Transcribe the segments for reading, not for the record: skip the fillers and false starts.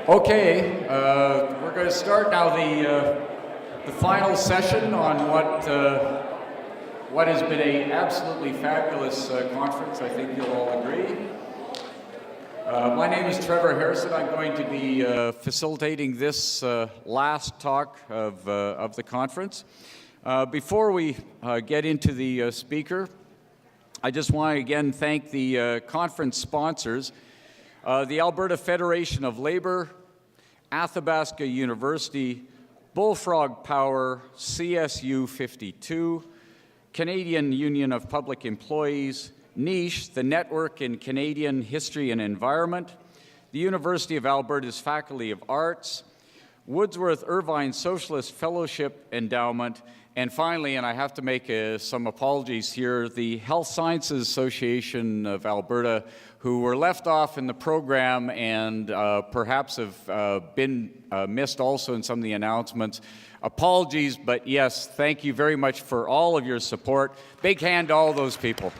Okay, we're going to start now the final session on what has been an absolutely fabulous conference. I think you'll all agree. My name is Trevor Harrison. I'm going to be facilitating this last talk of the conference. Before we get into the speaker, I just want to again thank the conference sponsors. The Alberta Federation of Labour, Athabasca University, Bullfrog Power, CSU 52, Canadian Union of Public Employees, NICHE, the Network in Canadian History and Environment, the University of Alberta's Faculty of Arts, Wordsworth Irvine Socialist Fellowship Endowment, and finally, and I have to make some apologies here, the Health Sciences Association of Alberta, who were left off in the program and perhaps have been missed also in some of the announcements. Apologies, but yes, thank you very much for all of your support. Big hand to all those people.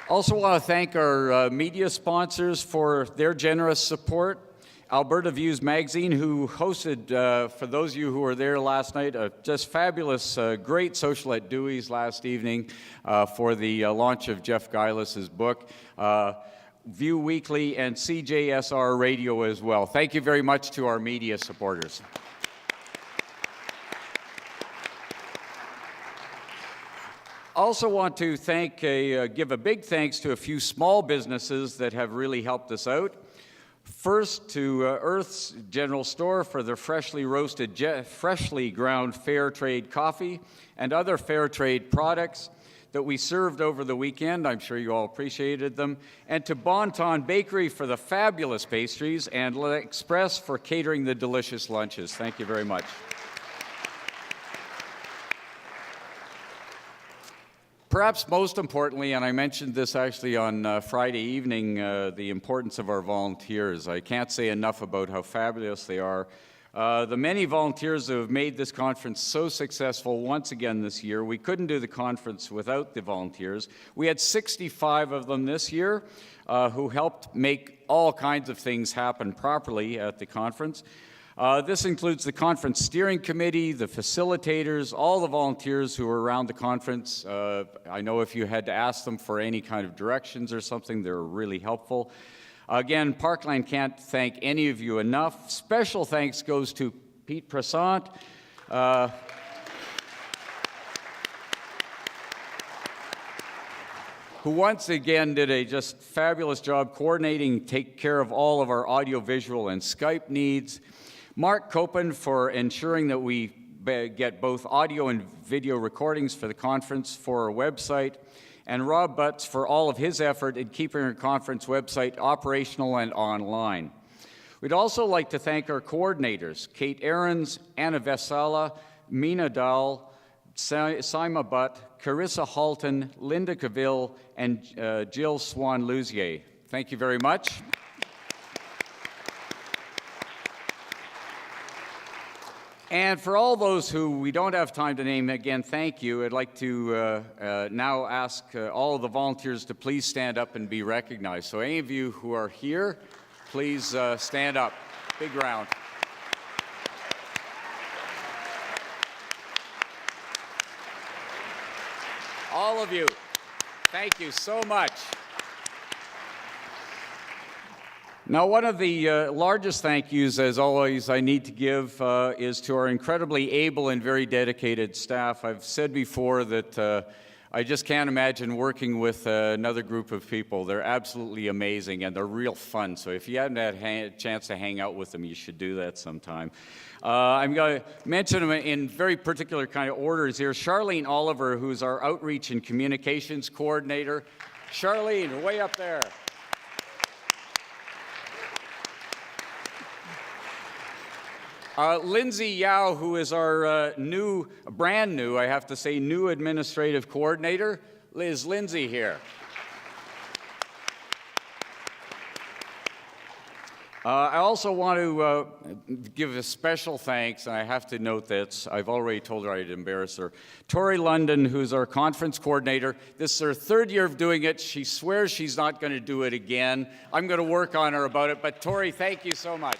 Also want to thank our media sponsors for their generous support. Alberta Views Magazine, who hosted, for those of you who were there last night, a just fabulous, great social at Dewey's last evening for the launch of Jeff Geilis's book. View Weekly and CJSR Radio as well. Thank you very much to our media supporters. Also want to give a big thanks to a few small businesses that have really helped us out. First, to Earth's General Store for their freshly roasted, freshly ground fair trade coffee and other fair trade products that we served over the weekend. I'm sure you all appreciated them. And to Bonton Bakery for the fabulous pastries and L'Express for catering the delicious lunches. Thank you very much. Perhaps most importantly, and I mentioned this actually on Friday evening, the importance of our volunteers. I can't say enough about how fabulous they are. The many volunteers who have made this conference so successful once again this year. We couldn't do the conference without the volunteers. We had 65 of them this year who helped make all kinds of things happen properly at the conference. This includes the conference steering committee, the facilitators, all the volunteers who were around the conference. I know if you had to ask them for any kind of directions or something, they were really helpful. Again, Parkland can't thank any of you enough. Special thanks goes to Pete Prasant, who once again did a just fabulous job coordinating, take care of all of our audiovisual and Skype needs. Mark Copen for ensuring that we get both audio and video recordings for the conference for our website, and Rob Butts for all of his effort in keeping our conference website operational and online. We'd also like to thank our coordinators, Kate Ahrens, Anna Vesala, Mina Dahl, Saima Butt, Carissa Halton, Linda Cavill, and Jill Swan-Luzier. Thank you very much. And for all those who we don't have time to name, again, thank you. I'd like to now ask all of the volunteers to please stand up and be recognized. So any of you who are here, please stand up. Big round. All of you, thank you so much. Now, one of the largest thank yous, as always, I need to give is to our incredibly able and very dedicated staff. I've said before that I just can't imagine working with another group of people. They're absolutely amazing, and they're real fun. So if you haven't had a chance to hang out with them, you should do that sometime. I'm going to mention them in very particular kind of orders here. Charlene Oliver, who's our Outreach and Communications Coordinator. Charlene, way up there. Lindsay Yao, who is our brand new, I have to say, new administrative coordinator. Is Lindsay here? I also want to give a special thanks, and I have to note that I've already told her I'd embarrass her. Tori London, who's our conference coordinator, this is her third year of doing it. She swears she's not going to do it again. I'm going to work on her about it, but Tori, thank you so much.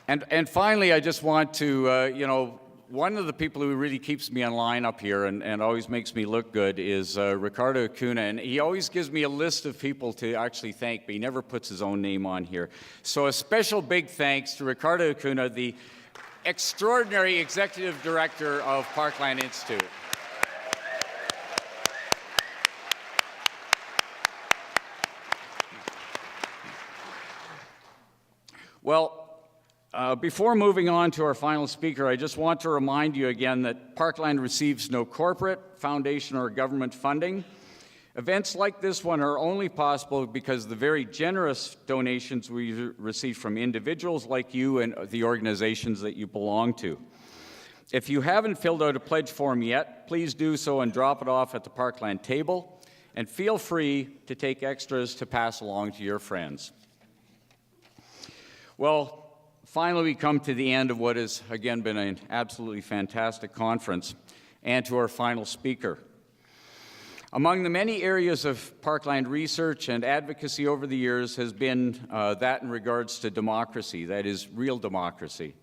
And finally, I just want to, one of the people who really keeps me on line up here and always makes me look good is Ricardo Acuna, and he always gives me a list of people to actually thank, but he never puts his own name on here. So a special big thanks to Ricardo Acuna, the extraordinary executive director of Parkland Institute. Well, before moving on to our final speaker, I just want to remind you again that Parkland receives no corporate, foundation, or government funding. Events like this one are only possible because of the very generous donations we receive from individuals like you and the organizations that you belong to. If you haven't filled out a pledge form yet, please do so and drop it off at the Parkland table, and feel free to take extras to pass along to your friends. Well, finally, we come to the end of what has, again, been an absolutely fantastic conference, and to our final speaker. Among the many areas of Parkland research and advocacy over the years has been that in regards to democracy, that is, real democracy.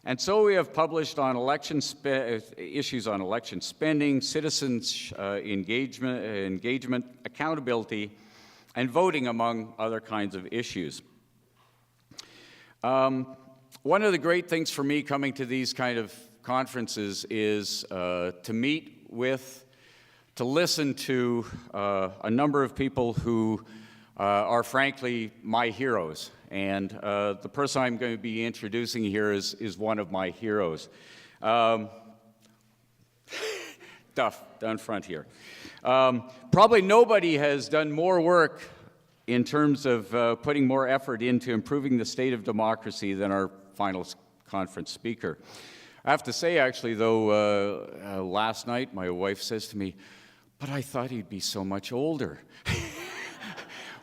And so we have published on issues on election spending, citizens' engagement, accountability, and voting, among other kinds of issues. One of the great things for me coming to these kind of conferences is to meet with, to listen to a number of people who are frankly my heroes. And the person I'm going to be introducing here is one of my heroes. Duff, down front here. Probably nobody has done more work in terms of putting more effort into improving the state of democracy than our final conference speaker. I have to say, actually, though, last night my wife says to me, "But I thought he'd be so much older,"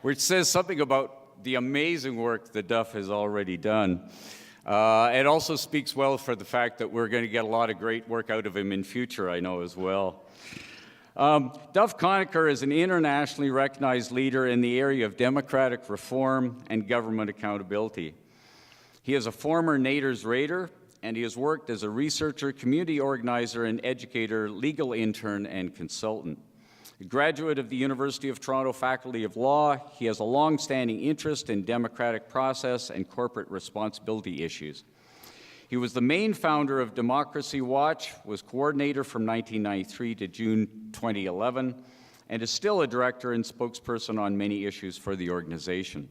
which says something about the amazing work that Duff has already done. It also speaks well for the fact that we're going to get a lot of great work out of him in future, I know, as well. Duff Conacher is an internationally recognized leader in the area of democratic reform and government accountability. He is a former Nader's Raider, and he has worked as a researcher, community organizer, and educator, legal intern, and consultant. A graduate of the University of Toronto Faculty of Law, he has a long-standing interest in democratic process and corporate responsibility issues. He was the main founder of Democracy Watch, was coordinator from 1993 to June 2011, and is still a director and spokesperson on many issues for the organization.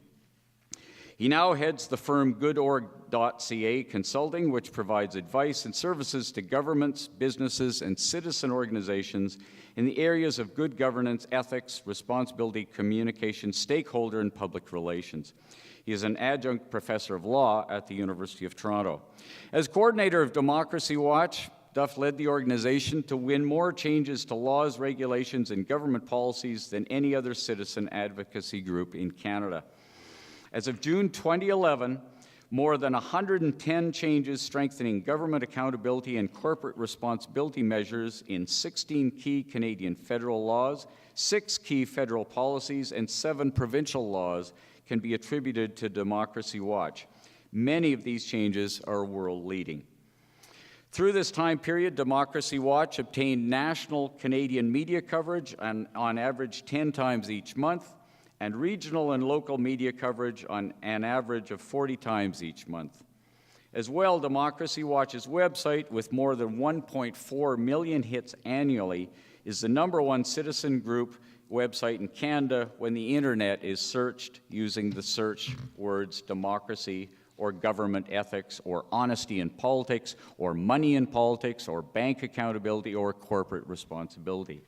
He now heads the firm GoodOrg.ca Consulting, which provides advice and services to governments, businesses, and citizen organizations in the areas of good governance, ethics, responsibility, communication, stakeholder, and public relations. He is an adjunct professor of law at the University of Toronto. As coordinator of Democracy Watch, Duff led the organization to win more changes to laws, regulations, and government policies than any other citizen advocacy group in Canada. As of June 2011, more than 110 changes strengthening government accountability and corporate responsibility measures in 16 key Canadian federal laws, 6 key federal policies, and 7 provincial laws can be attributed to Democracy Watch. Many of these changes are world-leading. Through this time period, Democracy Watch obtained national Canadian media coverage on average 10 times each month, and regional and local media coverage on an average of 40 times each month. As well, Democracy Watch's website, with more than 1.4 million hits annually, is the #1 citizen group website in Canada when the internet is searched using the search words democracy or government ethics or honesty in politics or money in politics or bank accountability or corporate responsibility.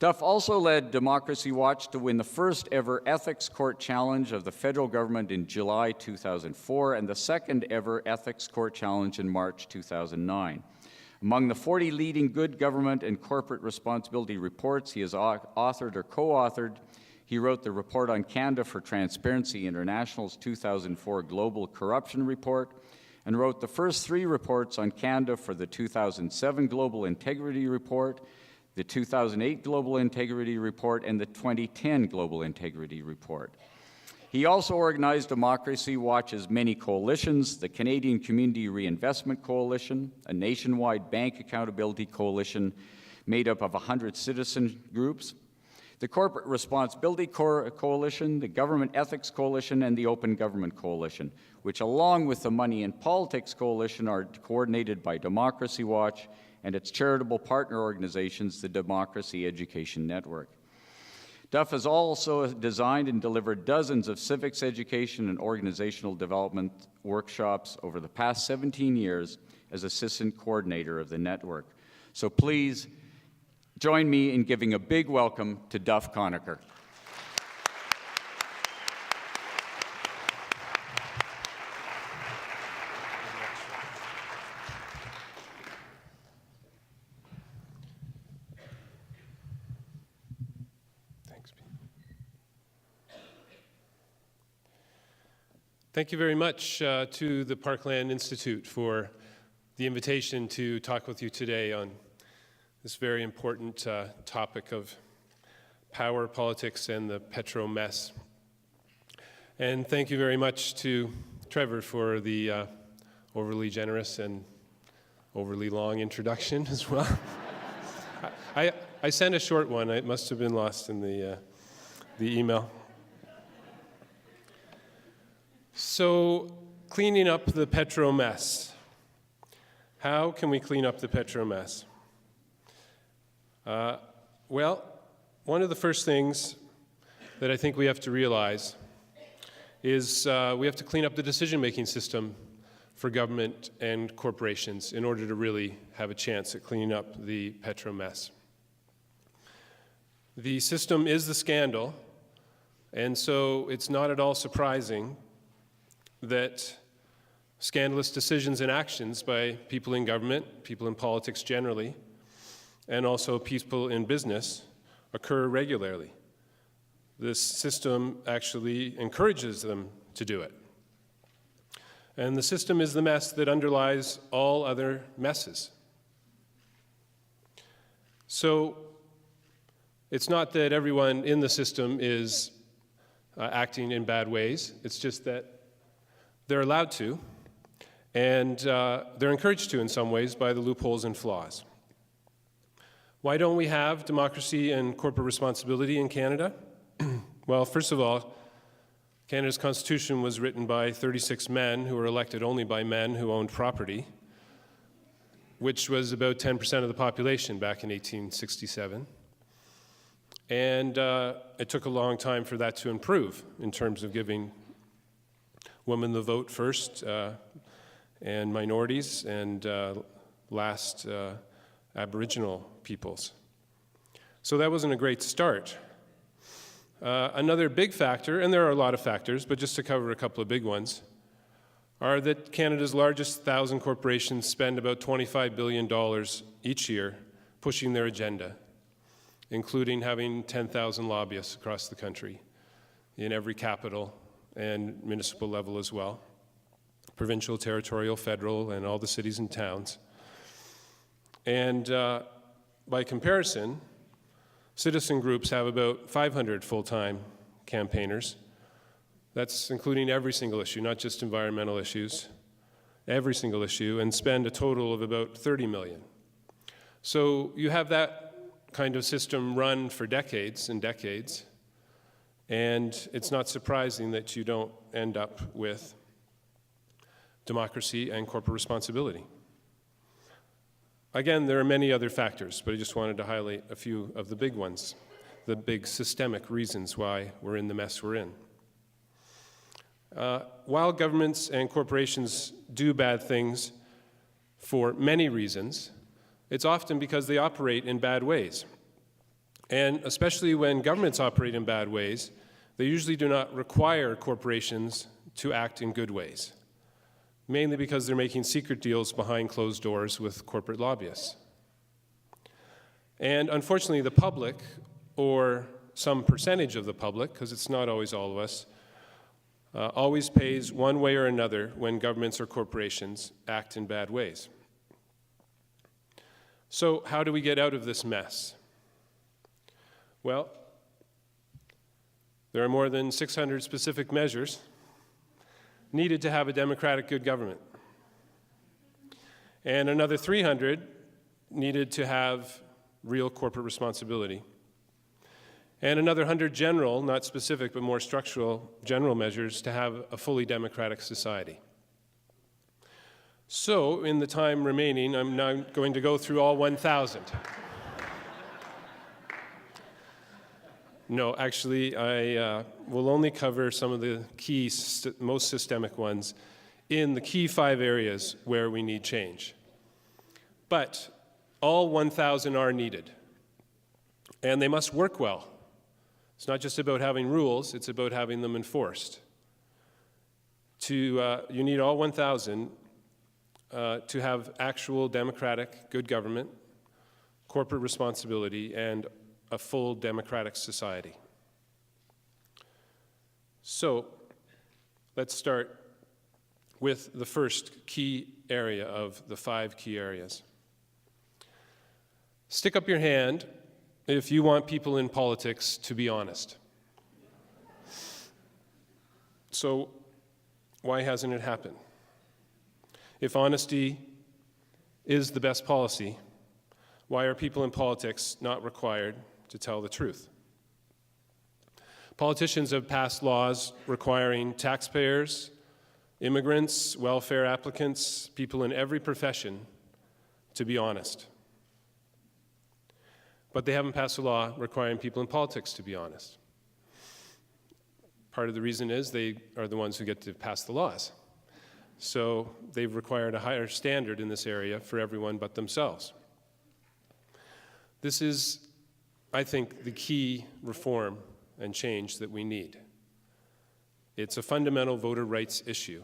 Duff also led Democracy Watch to win the first ever ethics court challenge of the federal government in July 2004 and the second ever ethics court challenge in March 2009. Among the 40 leading good government and corporate responsibility reports he has authored or co-authored, he wrote the Report on Canada for Transparency International's 2004 Global Corruption Report, and wrote the first 3 reports on Canada for the 2007 Global Integrity Report, the 2008 Global Integrity Report, and the 2010 Global Integrity Report. He also organized Democracy Watch's many coalitions, the Canadian Community Reinvestment Coalition, a nationwide bank accountability coalition made up of 100 citizen groups, the Corporate Responsibility Coalition, the Government Ethics Coalition, and the Open Government Coalition, which along with the Money in Politics Coalition are coordinated by Democracy Watch and its charitable partner organizations, the Democracy Education Network. Duff has also designed and delivered dozens of civics education and organizational development workshops over the past 17 years as assistant coordinator of the network. So please join me in giving a big welcome to Duff Conacher. Thank you very much to the Parkland Institute for the invitation to talk with you today on this very important topic of power, politics, and the Petro mess. And thank you very much to Trevor for the overly generous and overly long introduction as well. I sent a short one. It must have been lost in the email. So, cleaning up the Petro mess. How can we clean up the Petro mess? Well, one of the first things that I think we have to realize is we have to clean up the decision-making system for government and corporations in order to really have a chance at cleaning up the Petro mess. The system is the scandal, and so it's not at all surprising that scandalous decisions and actions by people in government, people in politics generally, and also people in business occur regularly. This system actually encourages them to do it. And the system is the mess that underlies all other messes. So it's not that everyone in the system is acting in bad ways. It's just that they're allowed to, and they're encouraged to in some ways by the loopholes and flaws. Why don't we have democracy and corporate responsibility in Canada? Well, first of all, Canada's Constitution was written by 36 men who were elected only by men who owned property, which was about 10% of the population back in 1867. And it took a long time for that to improve in terms of giving women the vote first, and minorities, and last Aboriginal peoples. So that wasn't a great start. Another big factor, and there are a lot of factors, but just to cover a couple of big ones, are that Canada's largest 1,000 corporations spend about $25 billion each year pushing their agenda, including having 10,000 lobbyists across the country in every capital and municipal level as well, provincial, territorial, federal, and all the cities and towns. And by comparison, citizen groups have about 500 full-time campaigners. That's including every single issue, not just environmental issues, every single issue, and spend a total of about 30 million. So you have that kind of system run for decades and decades, and it's not surprising that you don't end up with democracy and corporate responsibility. Again, there are many other factors, but I just wanted to highlight a few of the big ones, the big systemic reasons why we're in the mess we're in. While governments and corporations do bad things for many reasons, it's often because they operate in bad ways. And especially when governments operate in bad ways, they usually do not require corporations to act in good ways. mainly because they're making secret deals behind closed doors with corporate lobbyists. And unfortunately, the public, or some percentage of the public, because it's not always all of us, always pays one way or another when governments or corporations act in bad ways. So how do we get out of this mess? Well, there are more than 600 specific measures needed to have a democratic good government. And another 300 needed to have real corporate responsibility. And another 100 general, not specific, but more structural general measures to have a fully democratic society. So, in the time remaining, I'm now going to go through all 1,000. No, actually, I will only cover some of the key, most systemic ones in the key 5 areas where we need change. But all 1,000 are needed, and they must work well. It's not just about having rules, it's about having them enforced. You need all 1,000 to have actual democratic good government, corporate responsibility, and a full democratic society. So, let's start with the first key area of the 5 key areas. Stick up your hand if you want people in politics to be honest. So, why hasn't it happened? If honesty is the best policy, why are people in politics not required to tell the truth? Politicians have passed laws requiring taxpayers, immigrants, welfare applicants, people in every profession to be honest. But they haven't passed a law requiring people in politics to be honest. Part of the reason is they are the ones who get to pass the laws. So they've required a higher standard in this area for everyone but themselves. This is, I think, the key reform and change that we need. It's a fundamental voter rights issue.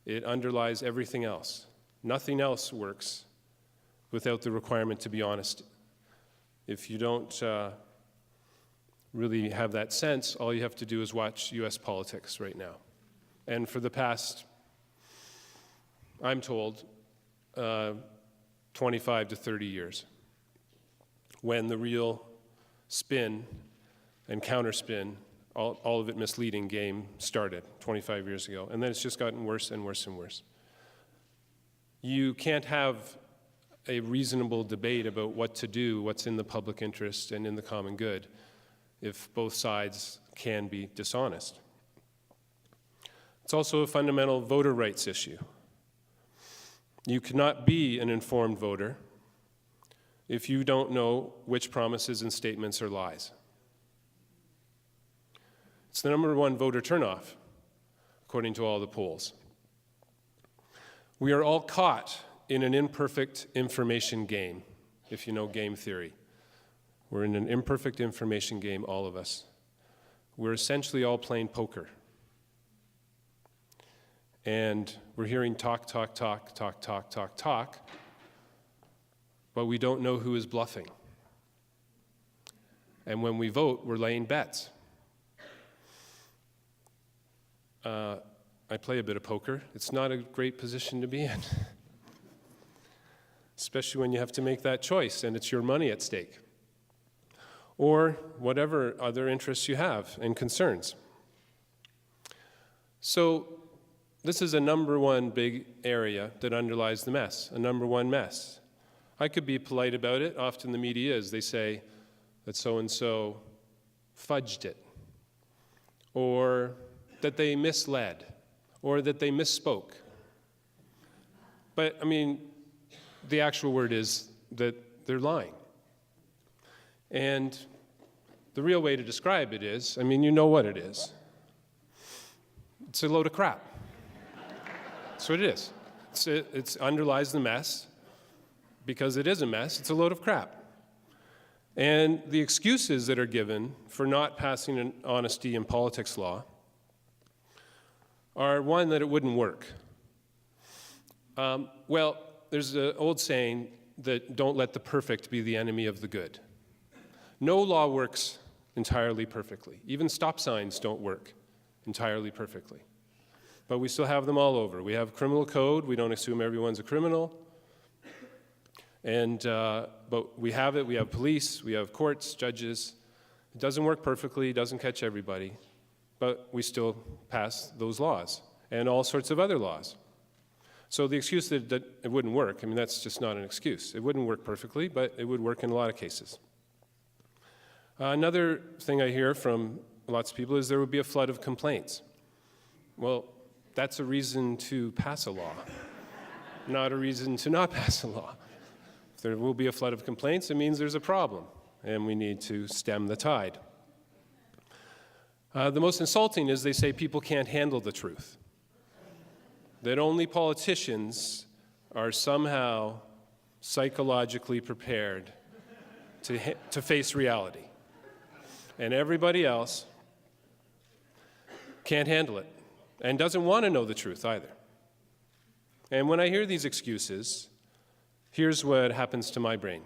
It underlies everything else. Nothing else works without the requirement to be honest. If you don't really have that sense, all you have to do is watch US politics right now. And for the past, I'm told, 25 to 30 years, when the real spin and counterspin, all of it misleading game started 25 years ago. And then it's just gotten worse and worse and worse. You can't have a reasonable debate about what to do, what's in the public interest and in the common good, if both sides can be dishonest. It's also a fundamental voter rights issue. You cannot be an informed voter if you don't know which promises and statements are lies. It's the #1 voter turnoff, according to all the polls. We are all caught in an imperfect information game, if you know game theory. We're in an imperfect information game, all of us. We're essentially all playing poker. And we're hearing talk, talk, talk, talk, talk, talk, talk, but we don't know who is bluffing. And when we vote, we're laying bets. I play a bit of poker. It's not a great position to be in, especially when you have to make that choice and it's your money at stake, or whatever other interests you have and concerns. So this is a #1 big area that underlies the mess, a #1 mess. I could be polite about it. Often the media is, they say that so-and-so fudged it, or that they misled, or that they misspoke. But, I mean, the actual word is that they're lying. And the real way to describe it is, I mean, you know what it is. It's a load of crap. That's what it is. It underlies the mess. Because it is a mess, it's a load of crap. And the excuses that are given for not passing an honesty in politics law are one, that it wouldn't work. Well, there's an old saying that don't let the perfect be the enemy of the good. No law works entirely perfectly. Even stop signs don't work entirely perfectly. But we still have them all over. We have criminal code. We don't assume everyone's a criminal. But we have it. We have police. We have courts, judges. It doesn't work perfectly. It doesn't catch everybody. But we still pass those laws and all sorts of other laws. So the excuse that it wouldn't work, I mean, that's just not an excuse. It wouldn't work perfectly, but it would work in a lot of cases. Another thing I hear from lots of people is there would be a flood of complaints. Well, that's a reason to pass a law, not a reason to not pass a law. If there will be a flood of complaints, it means there's a problem, and we need to stem the tide. The most insulting is they say people can't handle the truth, that only politicians are somehow psychologically prepared to face reality, and everybody else can't handle it and doesn't want to know the truth either. And when I hear these excuses, here's what happens to my brain.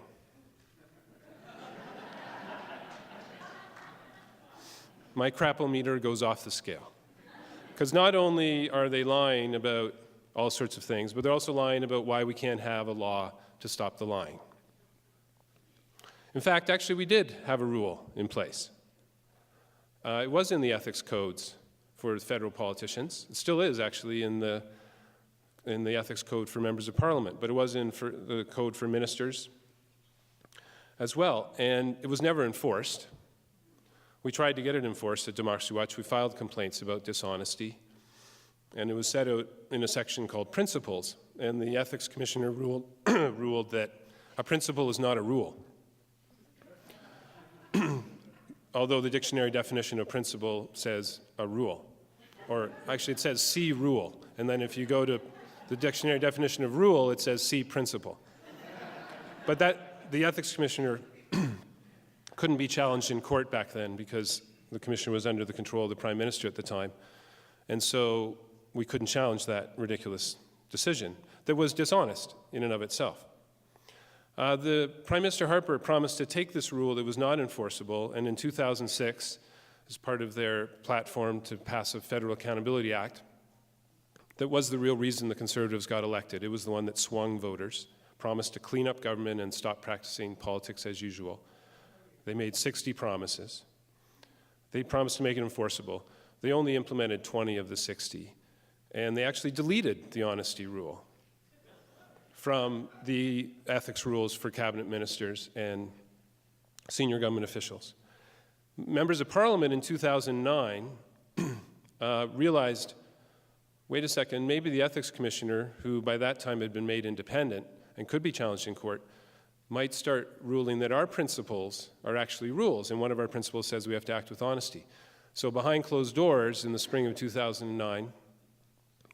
My crapple-meter goes off the scale. Because not only are they lying about all sorts of things, but they're also lying about why we can't have a law to stop the lying. In fact, actually, we did have a rule in place. It was in the ethics codes for federal politicians. It still is, actually, in the ethics code for members of parliament, but it was in the code for ministers as well, and it was never enforced. We tried to get it enforced at Democracy Watch. We filed complaints about dishonesty, and it was set out in a section called principles, and the ethics commissioner ruled that a principle is not a rule. Although the dictionary definition of principle says a rule, or actually it says see rule, and then if you go to the dictionary definition of rule, it says see principle. But the ethics commissioner couldn't be challenged in court back then because the commission was under the control of the Prime Minister at the time. And so we couldn't challenge that ridiculous decision that was dishonest in and of itself. The Prime Minister Harper promised to take this rule that was not enforceable, and in 2006, as part of their platform to pass a Federal Accountability Act, that was the real reason the Conservatives got elected. It was the one that swung voters, promised to clean up government and stop practicing politics as usual. They made 60 promises. They promised to make it enforceable. They only implemented 20 of the 60. And they actually deleted the honesty rule from the ethics rules for cabinet ministers and senior government officials. Members of Parliament in 2009 realized, wait a second, maybe the ethics commissioner, who by that time had been made independent and could be challenged in court, might start ruling that our principles are actually rules, and one of our principles says we have to act with honesty. So behind closed doors in the spring of 2009,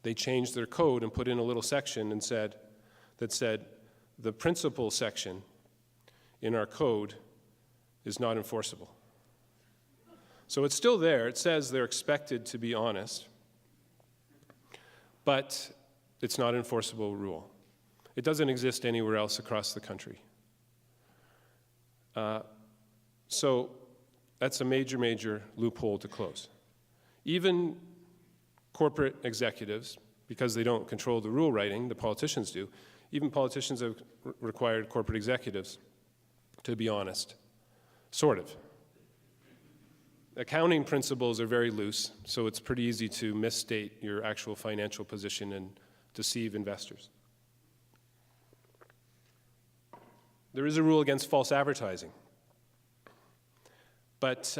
they changed their code and put in a little section that said the principle section in our code is not enforceable. So it's still there. It says they're expected to be honest, but it's not an enforceable rule. It doesn't exist anywhere else across the country. So that's a major, major loophole to close. Even corporate executives, because they don't control the rule writing, the politicians do, even politicians have required corporate executives to be honest, sort of. Accounting principles are very loose, so it's pretty easy to misstate your actual financial position and deceive investors. There is a rule against false advertising. But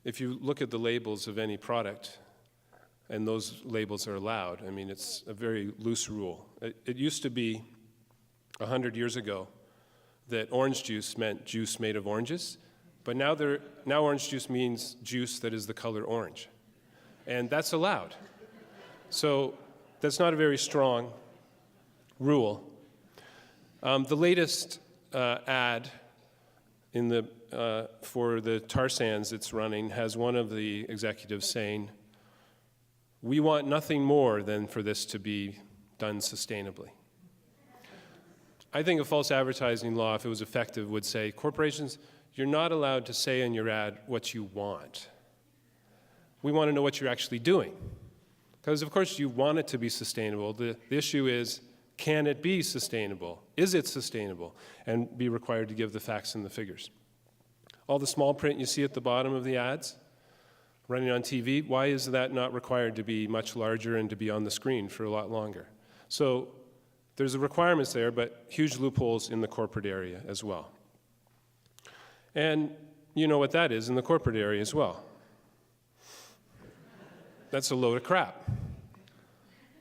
if you look at the labels of any product, and those labels are allowed, I mean, it's a very loose rule. It used to be 100 years ago that orange juice meant juice made of oranges, but now orange juice means juice that is the color orange. And that's allowed. So that's not a very strong rule. The latest ad for the tar sands it's running has one of the executives saying, "We want nothing more than for this to be done sustainably. I think a false advertising law, if it was effective, would say, corporations, you're not allowed to say in your ad what you want. We want to know what you're actually doing. Because, of course, you want it to be sustainable. The issue is, can it be sustainable? Is it sustainable? And be required to give the facts and the figures. All the small print you see at the bottom of the ads, running on TV, why is that not required to be much larger and to be on the screen for a lot longer? So there's the requirements there, but huge loopholes in the corporate area as well. And you know what that is in the corporate area as well. That's a load of crap.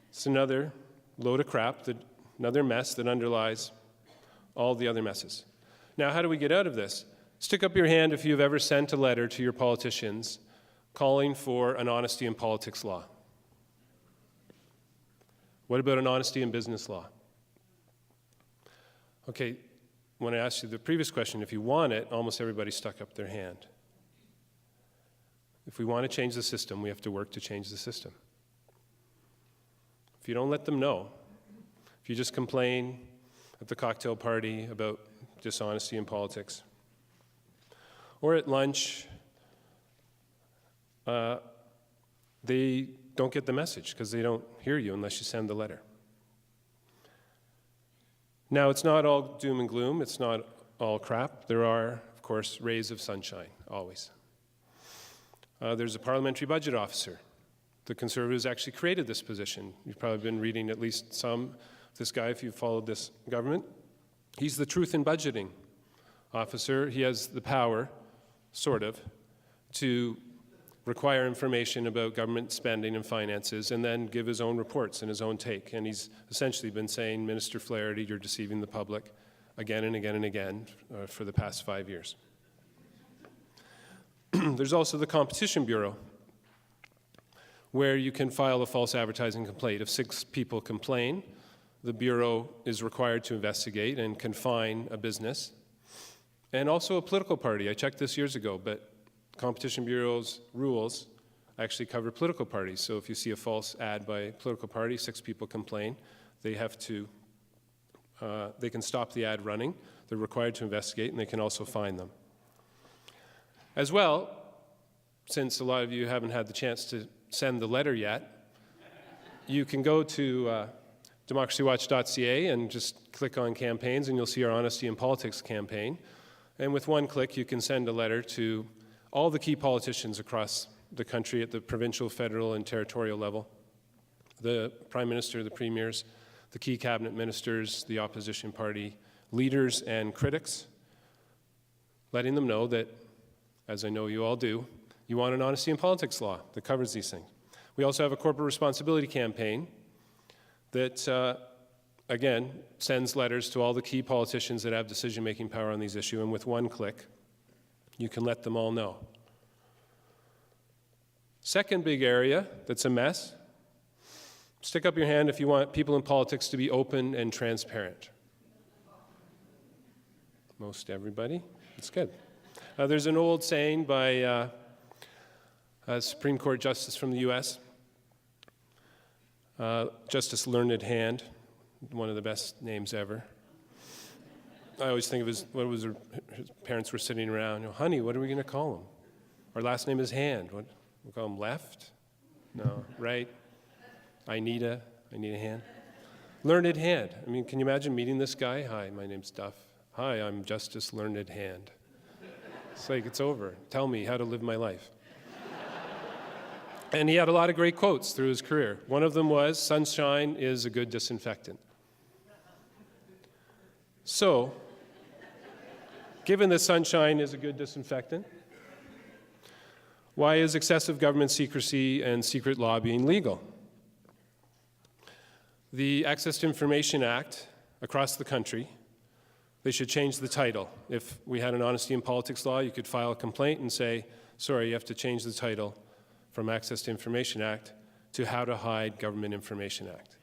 It's another load of crap, another mess that underlies all the other messes. Now, how do we get out of this? Stick up your hand if you've ever sent a letter to your politicians calling for an honesty in politics law. What about an honesty in business law? Okay, when I asked you the previous question, if you want it, almost everybody stuck up their hand. If we want to change the system, we have to work to change the system. If you don't let them know, if you just complain at the cocktail party about dishonesty in politics, or at lunch, they don't get the message because they don't hear you unless you send the letter. Now, it's not all doom and gloom. It's not all crap. There are, of course, rays of sunshine, always. There's a parliamentary budget officer. The Conservatives actually created this position. You've probably been reading at least some of this guy if you've followed this government. He's the truth in budgeting officer. He has the power, sort of, to require information about government spending and finances and then give his own reports and his own take. And he's essentially been saying, Minister Flaherty, you're deceiving the public again and again and again for the past 5 years. There's also the Competition Bureau, where you can file a false advertising complaint. If 6 people complain, the Bureau is required to investigate and confine a business. And also a political party. I checked this years ago, but Competition Bureau's rules actually cover political parties. So if you see a false ad by a political party, 6 people complain, they have to, they can stop the ad running. They're required to investigate, and they can also fine them. As well, since a lot of you haven't had the chance to send the letter yet, you can go to democracywatch.ca and just click on campaigns, and you'll see our Honesty in Politics campaign. And with one click, you can send a letter to all the key politicians across the country at the provincial, federal, and territorial level, the Prime Minister, the Premiers, the key cabinet ministers, the opposition party leaders and critics, letting them know that, as I know you all do, you want an honesty in politics law that covers these things. We also have a corporate responsibility campaign that, again, sends letters to all the key politicians that have decision-making power on these issues, and with one click, you can let them all know. Second big area that's a mess, stick up your hand if you want people in politics to be open and transparent. Most everybody? That's good. There's an old saying by a Supreme Court justice from the U.S., Justice Learned Hand, one of the best names ever. I always think of his parents were sitting around, honey, what are we going to call him? Our last name is Hand. What, we'll call him Left? No, right? I need a hand. Learned Hand. I mean, can you imagine meeting this guy? Hi, my name's Duff. Hi, I'm Justice Learned Hand. It's like, it's over. Tell me how to live my life. And he had a lot of great quotes through his career. One of them was, sunshine is a good disinfectant. So, given that sunshine is a good disinfectant, why is excessive government secrecy and secret lobbying legal? The Access to Information Act across the country, they should change the title. If we had an honesty in politics law, you could file a complaint and say, sorry, you have to change the title from Access to Information Act to How to Hide Government Information Act.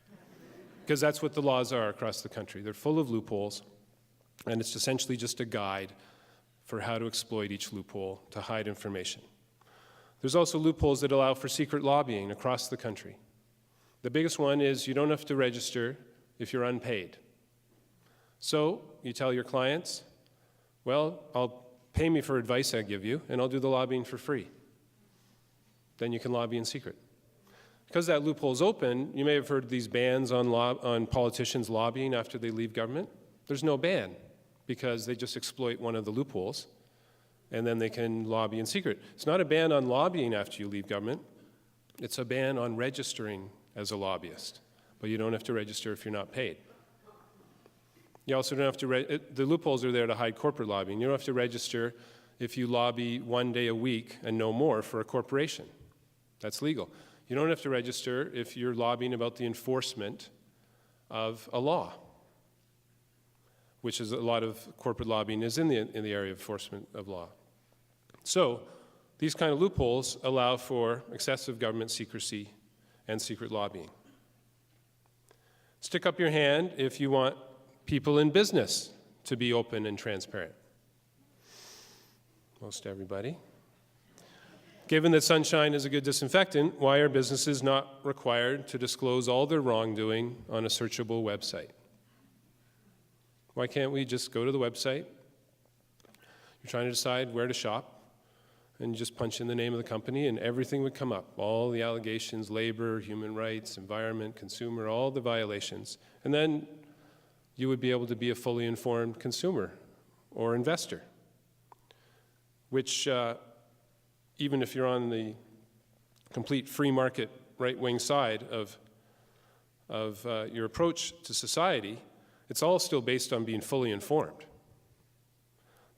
Because that's what the laws are across the country. They're full of loopholes, and it's essentially just a guide for how to exploit each loophole to hide information. There's also loopholes that allow for secret lobbying across the country. The biggest one is you don't have to register if you're unpaid. So you tell your clients, well, I'll pay me for advice I give you, and I'll do the lobbying for free. Then you can lobby in secret. Because that loophole's open, you may have heard these bans on politicians lobbying after they leave government. There's no ban, because they just exploit one of the loopholes, and then they can lobby in secret. It's not a ban on lobbying after you leave government. It's a ban on registering as a lobbyist, but you don't have to register if you're not paid. You also don't have to, the loopholes are there to hide corporate lobbying. You don't have to register if you lobby 1 day a week and no more for a corporation. That's legal. You don't have to register if you're lobbying about the enforcement of a law, which is a lot of corporate lobbying is in the area of enforcement of law. So these kind of loopholes allow for excessive government secrecy and secret lobbying. Stick up your hand if you want people in business to be open and transparent. Most everybody. Given that sunshine is a good disinfectant, why are businesses not required to disclose all their wrongdoing on a searchable website? Why can't we just go to the website? You're trying to decide where to shop, and you just punch in the name of the company and everything would come up. All the allegations, labor, human rights, environment, consumer, all the violations. And then you would be able to be a fully informed consumer or investor, which even if you're on the complete free market right-wing side of your approach to society, it's all still based on being fully informed.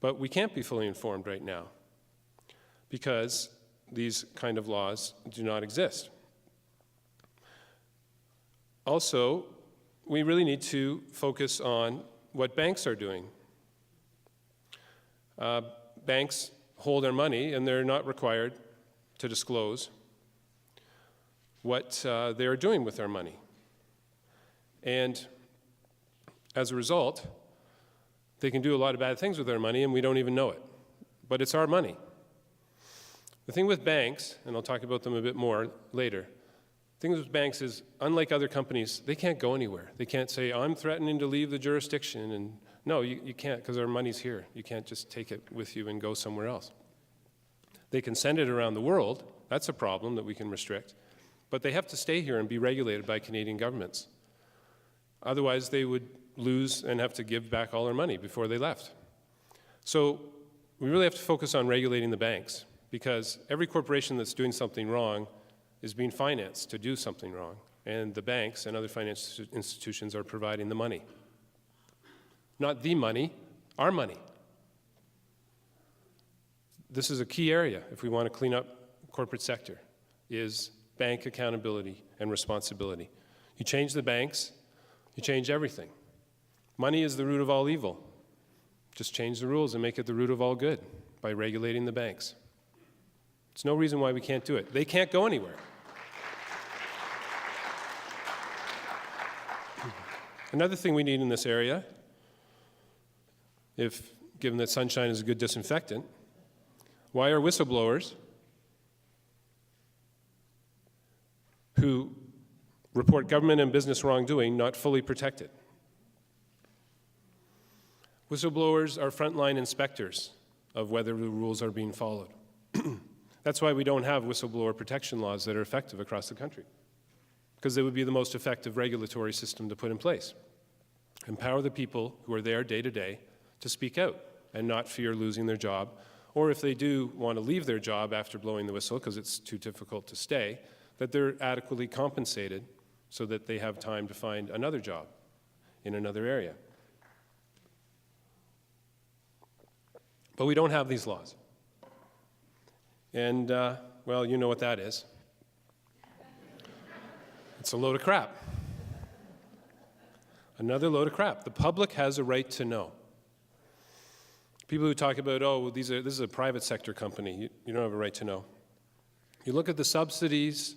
But we can't be fully informed right now because these kind of laws do not exist. Also, we really need to focus on what banks are doing. Banks hold our money and they're not required to disclose what they are doing with our money. And as a result, they can do a lot of bad things with our money and we don't even know it. But it's our money. The thing with banks, and I'll talk about them a bit more later, the thing with banks is, unlike other companies, they can't go anywhere. They can't say, I'm threatening to leave the jurisdiction. And no, you can't, because our money's here. You can't just take it with you and go somewhere else. They can send it around the world. That's a problem that we can restrict. But they have to stay here and be regulated by Canadian governments. Otherwise, they would lose and have to give back all their money before they left. So we really have to focus on regulating the banks, because every corporation that's doing something wrong is being financed to do something wrong, and the banks and other financial institutions are providing the money. Not the money, our money. This is a key area if we want to clean up corporate sector, is bank accountability and responsibility. You change the banks, you change everything. Money is the root of all evil. Just change the rules and make it the root of all good by regulating the banks. There's no reason why we can't do it. They can't go anywhere. Another thing we need in this area, given that sunshine is a good disinfectant, why are whistleblowers who report government and business wrongdoing not fully protected? Whistleblowers are frontline inspectors of whether the rules are being followed. That's why we don't have whistleblower protection laws that are effective across the country, because they would be the most effective regulatory system to put in place. Empower the people who are there day to day to speak out and not fear losing their job, or if they do want to leave their job after blowing the whistle because it's too difficult to stay, that they're adequately compensated so that they have time to find another job in another area. But we don't have these laws. And, well, you know what that is. It's a load of crap. Another load of crap. The public has a right to know. People who talk about, oh, this is a private sector company, you don't have a right to know. You look at the subsidies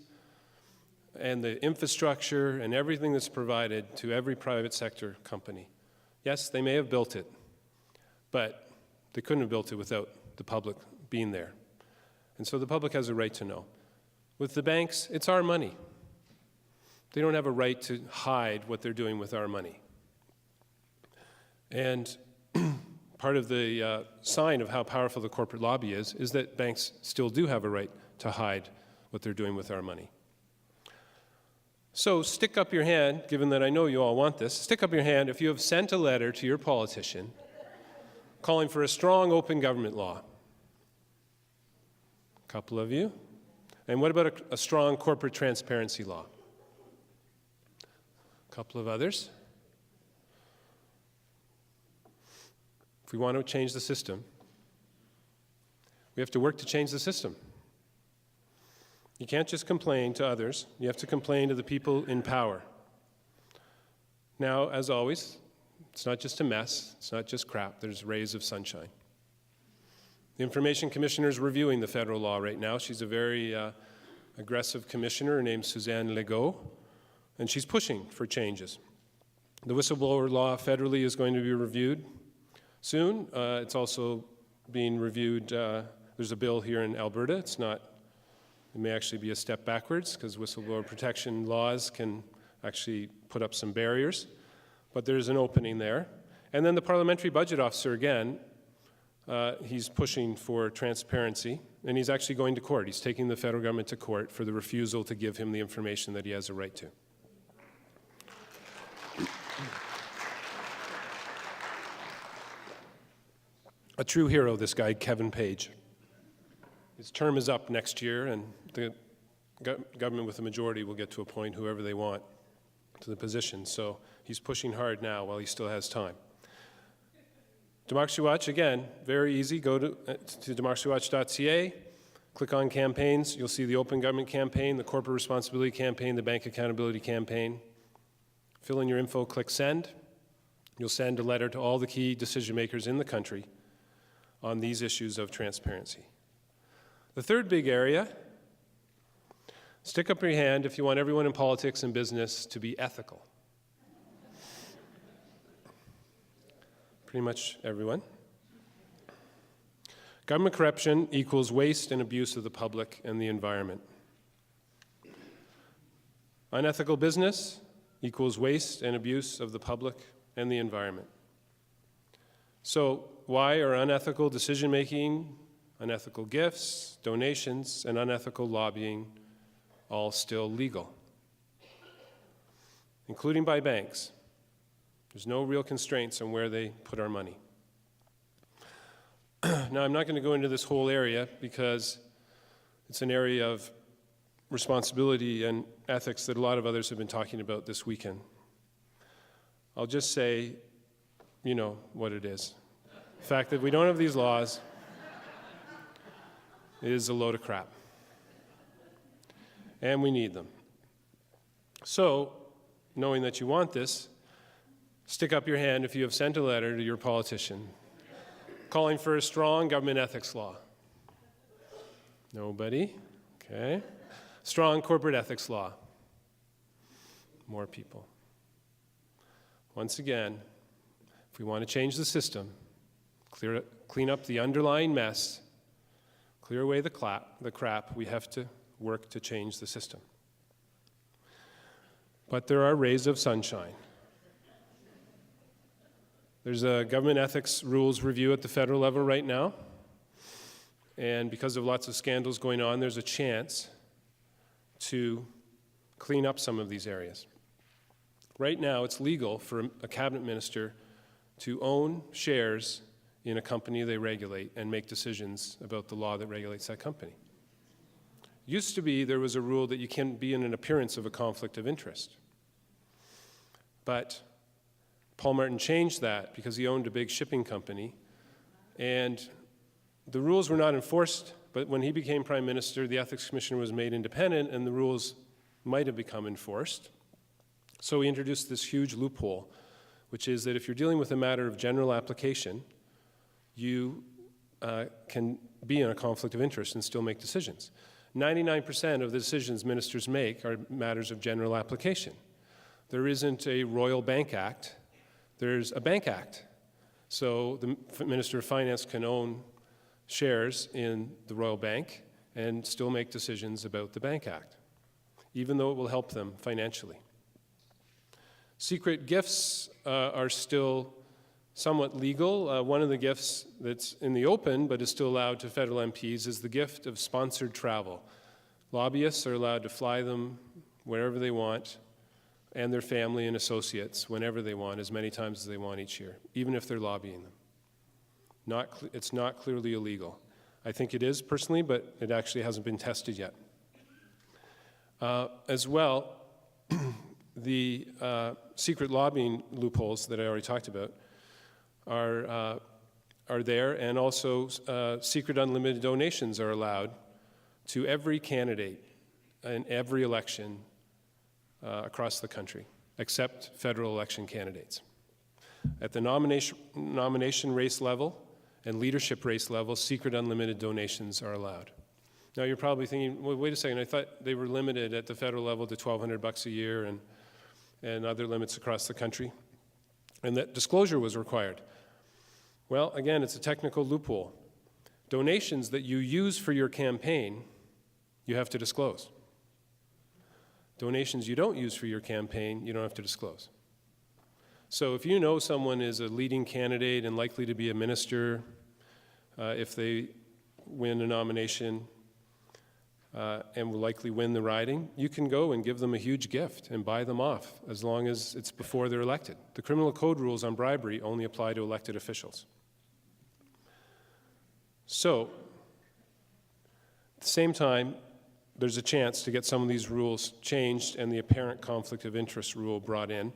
and the infrastructure and everything that's provided to every private sector company. Yes, they may have built it, but they couldn't have built it without the public being there. And so the public has a right to know. With the banks, it's our money. They don't have a right to hide what they're doing with our money. And part of the sign of how powerful the corporate lobby is that banks still do have a right to hide what they're doing with our money. So stick up your hand, given that I know you all want this, stick up your hand if you have sent a letter to your politician calling for a strong open government law. A couple of you. And what about a strong corporate transparency law? A couple of others. If we want to change the system, we have to work to change the system. You can't just complain to others. You have to complain to the people in power. Now, as always, it's not just a mess. It's not just crap. There's rays of sunshine. The Information Commissioner is reviewing the federal law right now. She's a very aggressive commissioner named Suzanne Legault, and she's pushing for changes. The whistleblower law federally is going to be reviewed soon. It's also being reviewed. There's a bill here in Alberta. It may actually be a step backwards because whistleblower protection laws can actually put up some barriers, but there's an opening there. And then the parliamentary budget officer, again, he's pushing for transparency, and he's actually going to court. He's taking the federal government to court for the refusal to give him the information that he has a right to. A true hero, this guy, Kevin Page. His term is up next year, and the government with a majority will get to appoint whoever they want to the position. So he's pushing hard now while he still has time. Democracy Watch, again, very easy. Go to democracywatch.ca, click on campaigns. You'll see the Open Government Campaign, the Corporate Responsibility Campaign, the Bank Accountability Campaign. Fill in your info, click send. You'll send a letter to all the key decision makers in the country on these issues of transparency. The third big area, stick up your hand if you want everyone in politics and business to be ethical. Pretty much everyone. Government corruption equals waste and abuse of the public and the environment. Unethical business equals waste and abuse of the public and the environment. So why are unethical decision-making, unethical gifts, donations, and unethical lobbying all still legal, including by banks? There's no real constraints on where they put our money. Now, I'm not going to go into this whole area because it's an area of responsibility and ethics that a lot of others have been talking about this weekend. I'll just say, you know what it is. The fact that we don't have these laws is a load of crap. And we need them. So, knowing that you want this, stick up your hand if you have sent a letter to your politician calling for a strong government ethics law. Nobody? Okay. Strong corporate ethics law. More people. Once again, if we want to change the system, clean up the underlying mess, clear away the crap, we have to work to change the system. But there are rays of sunshine. There's a government ethics rules review at the federal level right now, and because of lots of scandals going on, there's a chance to clean up some of these areas. Right now, it's legal for a cabinet minister to own shares in a company they regulate and make decisions about the law that regulates that company. Used to be there was a rule that you can't be in an appearance of a conflict of interest. But Paul Martin changed that because he owned a big shipping company, and the rules were not enforced, but when he became Prime Minister, the Ethics Commissioner was made independent and the rules might have become enforced. So he introduced this huge loophole, which is that if you're dealing with a matter of general application, you can be in a conflict of interest and still make decisions. 99% of the decisions ministers make are matters of general application. There isn't a Royal Bank Act, there's a Bank Act. So the Minister of Finance can own shares in the Royal Bank and still make decisions about the Bank Act, even though it will help them financially. Secret gifts are still somewhat legal. One of the gifts that's in the open but is still allowed to federal MPs is the gift of sponsored travel. Lobbyists are allowed to fly them wherever they want, and their family and associates whenever they want, as many times as they want each year, even if they're lobbying them. It's not clearly illegal. I think it is personally, but it actually hasn't been tested yet. As well, the secret lobbying loopholes that I already talked about are there, and also secret unlimited donations are allowed to every candidate in every election across the country, except federal election candidates. At the nomination race level and leadership race level, secret unlimited donations are allowed. Now you're probably thinking, well, wait a second, I thought they were limited at the federal level to $1,200 a year and other limits across the country, and that disclosure was required. Well, again, it's a technical loophole. Donations that you use for your campaign, you have to disclose. Donations you don't use for your campaign, you don't have to disclose. So if you know someone is a leading candidate and likely to be a minister if they win a nomination and will likely win the riding, you can go and give them a huge gift and buy them off as long as it's before they're elected. The criminal code rules on bribery only apply to elected officials. So, at the same time, there's a chance to get some of these rules changed and the apparent conflict of interest rule brought in.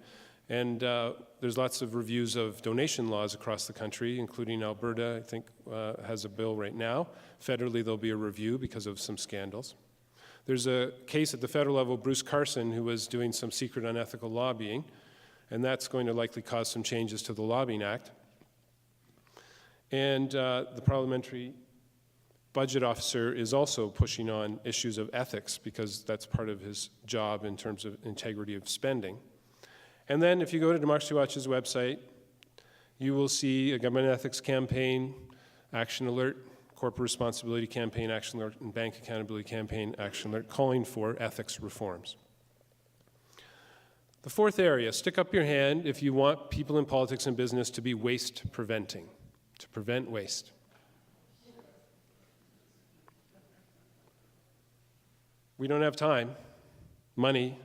And there's lots of reviews of donation laws across the country, including Alberta, I think, has a bill right now. Federally, there'll be a review because of some scandals. There's a case at the federal level, Bruce Carson, who was doing some secret unethical lobbying, and that's going to likely cause some changes to the Lobbying Act. And the parliamentary budget officer is also pushing on issues of ethics because that's part of his job in terms of integrity of spending. And then if you go to Democracy Watch's website, you will see a government ethics campaign, action alert, corporate responsibility campaign, action alert, and bank accountability campaign, action alert, calling for ethics reforms. The fourth area, stick up your hand if you want people in politics and business to be waste preventing, to prevent waste. We don't have time, money,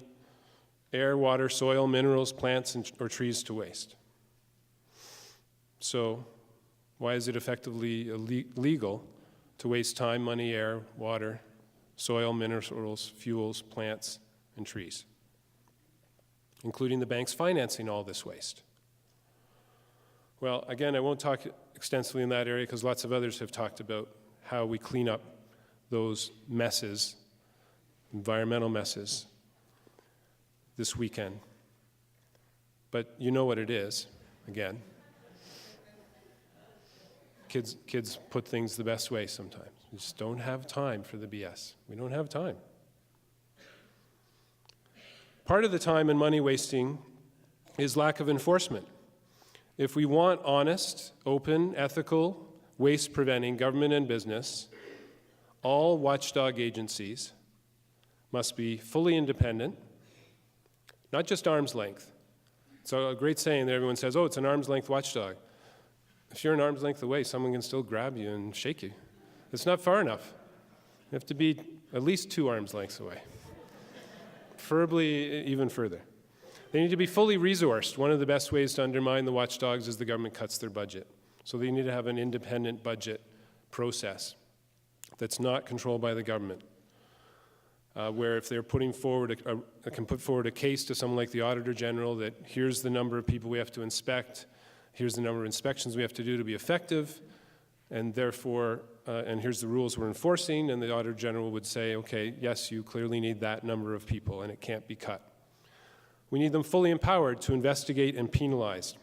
air, water, soil, minerals, plants, or trees to waste. So why is it effectively illegal to waste time, money, air, water, soil, minerals, fuels, plants, and trees, including the banks financing all this waste? Well, again, I won't talk extensively in that area because lots of others have talked about how we clean up those messes, environmental messes, this weekend. But you know what it is, again. Kids put things the best way sometimes. We just don't have time for the BS. We don't have time. Part of the time and money wasting is lack of enforcement. If we want honest, open, ethical, waste-preventing government and business, all watchdog agencies must be fully independent, not just arm's length. It's a great saying that everyone says, oh, it's an arm's length watchdog. If you're an arm's length away, someone can still grab you and shake you. It's not far enough. You have to be at least 2 arm's lengths away, preferably even further. They need to be fully resourced. One of the best ways to undermine the watchdogs is the government cuts their budget. So they need to have an independent budget process that's not controlled by the government. Where if they're putting forward, can put forward a case to someone like the Auditor General that here's the number of people we have to inspect, here's the number of inspections we have to do to be effective, and therefore, and here's the rules we're enforcing, and the Auditor General would say, okay, yes, you clearly need that number of people, and it can't be cut. We need them fully empowered to investigate and penalize.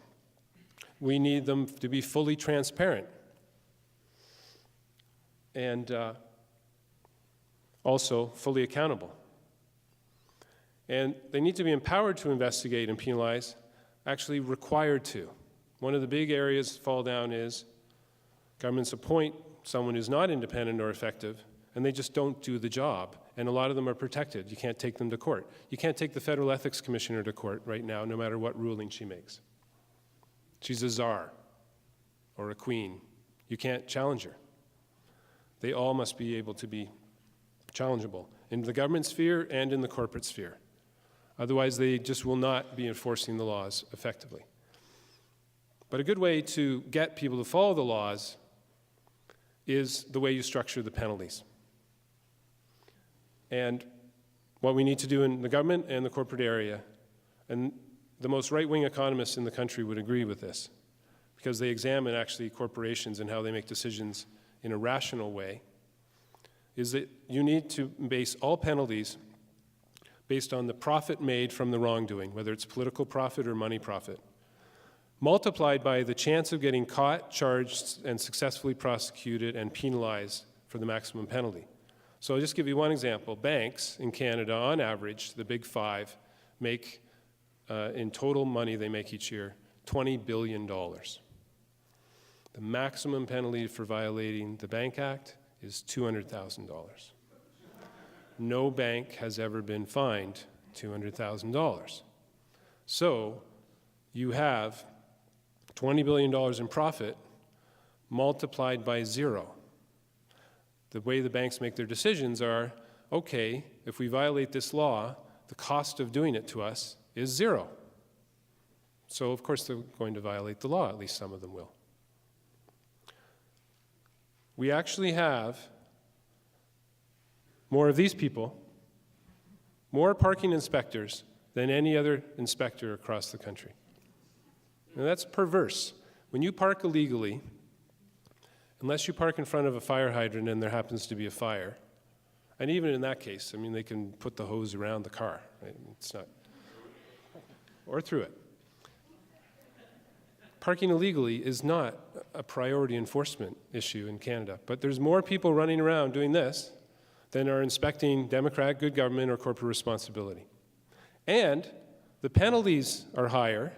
We need them to be fully transparent. And also fully accountable. And they need to be empowered to investigate and penalize, actually required to. One of the big areas fall down is governments appoint someone who's not independent or effective, and they just don't do the job, and a lot of them are protected. You can't take them to court. You can't take the Federal Ethics Commissioner to court right now, no matter what ruling she makes. She's a czar or a queen. You can't challenge her. They all must be able to be challengeable in the government sphere and in the corporate sphere. Otherwise, they just will not be enforcing the laws effectively. But a good way to get people to follow the laws is the way you structure the penalties. And what we need to do in the government and the corporate area, and the most right-wing economists in the country would agree with this, because they examine actually corporations and how they make decisions in a rational way, is that you need to base all penalties based on the profit made from the wrongdoing, whether it's political profit or money profit, multiplied by the chance of getting caught, charged, and successfully prosecuted and penalized for the maximum penalty. So I'll just give you one example. Banks in Canada, on average, the big five, make, in total money they make each year, $20 billion. The maximum penalty for violating the Bank Act is $200,000. No bank has ever been fined $200,000. So you have $20 billion in profit multiplied by 0. The way the banks make their decisions are, okay, if we violate this law, the cost of doing it to us is 0. So of course they're going to violate the law, at least some of them will. We actually have more of these people, more parking inspectors than any other inspector across the country. And that's perverse. When you park illegally, unless you park in front of a fire hydrant and there happens to be a fire, and even in that case, I mean, they can put the hose around the car, right? It's not, or through it. Parking illegally is not a priority enforcement issue in Canada, but there's more people running around doing this than are inspecting democratic good government or corporate responsibility. And the penalties are higher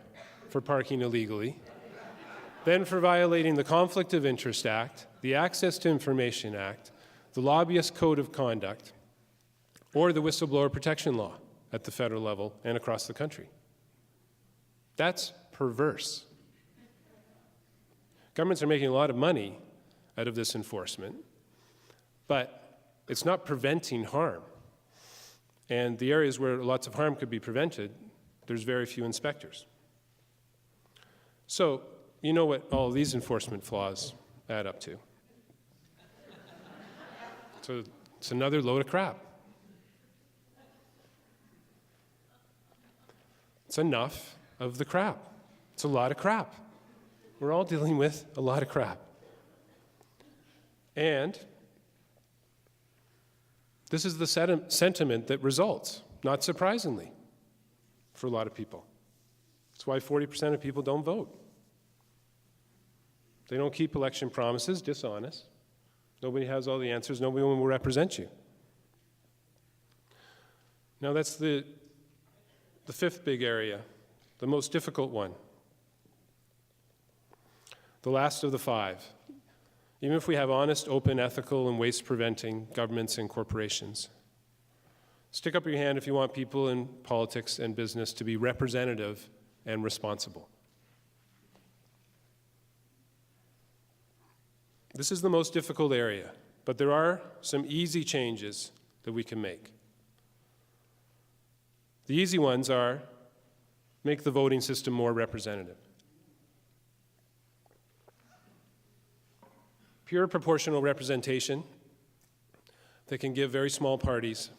for parking illegally than for violating the Conflict of Interest Act, the Access to Information Act, the Lobbyist Code of Conduct, or the Whistleblower Protection Law at the federal level and across the country. That's perverse. Governments are making a lot of money out of this enforcement, but it's not preventing harm. And the areas where lots of harm could be prevented, there's very few inspectors. So, you know what all these enforcement flaws add up to. So it's another load of crap. It's enough of the crap. It's a lot of crap. We're all dealing with a lot of crap. And this is the sentiment that results, not surprisingly, for a lot of people. That's why 40% of people don't vote. They don't keep election promises, dishonest. Nobody has all the answers. Nobody will represent you. Now that's the fifth big area, the most difficult one. The last of the five. Even if we have honest, open, ethical, and waste-preventing governments and corporations, stick up your hand if you want people in politics and business to be representative and responsible. This is the most difficult area, but there are some easy changes that we can make. The easy ones are make the voting system more representative. Pure proportional representation that can give very small parties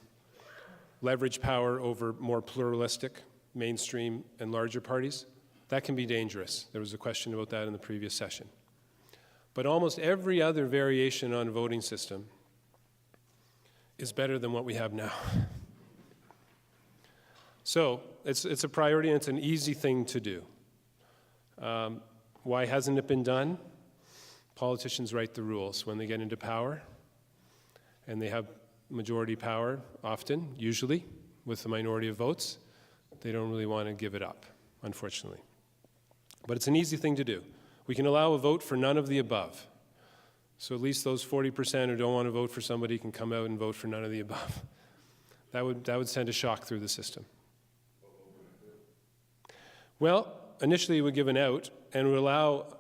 leverage power over more pluralistic, mainstream, and larger parties, that can be dangerous. There was a question about that in the previous session. But almost every other variation on a voting system is better than what we have now. So it's a priority and it's an easy thing to do. Why hasn't it been done? Politicians write the rules when they get into power, and they have majority power often, usually, with the minority of votes. They don't really want to give it up, unfortunately. But it's an easy thing to do. We can allow a vote for none of the above. So at least those 40% who don't want to vote for somebody can come out and vote for none of the above. That would send a shock through the system. Well, initially it would give an out and would allow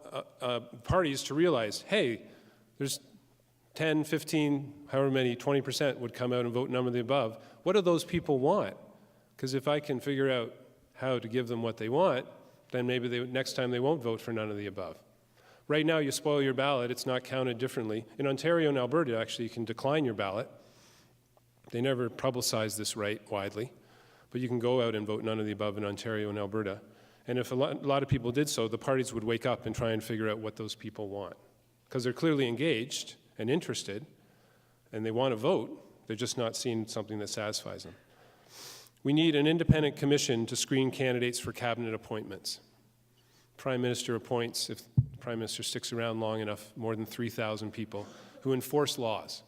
parties to realize, hey, there's 10, 15, however many, 20% would come out and vote none of the above. What do those people want? Because if I can figure out how to give them what they want, then maybe next time they won't vote for none of the above. Right now, you spoil your ballot, it's not counted differently. In Ontario and Alberta, actually, you can decline your ballot. They never publicize this right widely, but you can go out and vote none of the above in Ontario and Alberta. And if a lot of people did so, the parties would wake up and try and figure out what those people want. Because they're clearly engaged and interested, and they want to vote, they're just not seeing something that satisfies them. We need an independent commission to screen candidates for cabinet appointments. Prime Minister appoints, if the Prime Minister sticks around long enough, more than 3,000 people who enforce laws.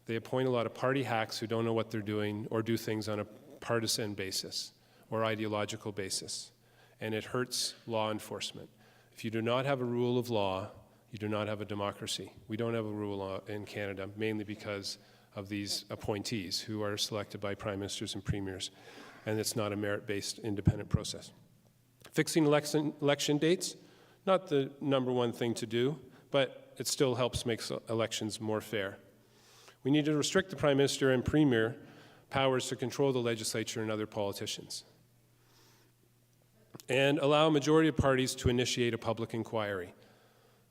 They appoint a lot of party hacks who don't know what they're doing or do things on a partisan basis or ideological basis. And it hurts law enforcement. If you do not have a rule of law, you do not have a democracy. We don't have a rule of law in Canada, mainly because of these appointees who are selected by prime ministers and premiers, and it's not a merit-based independent process. Fixing election dates, not the #1 thing to do, but it still helps make elections more fair. We need to restrict the prime minister and premier powers to control the legislature and other politicians, and allow a majority of parties to initiate a public inquiry.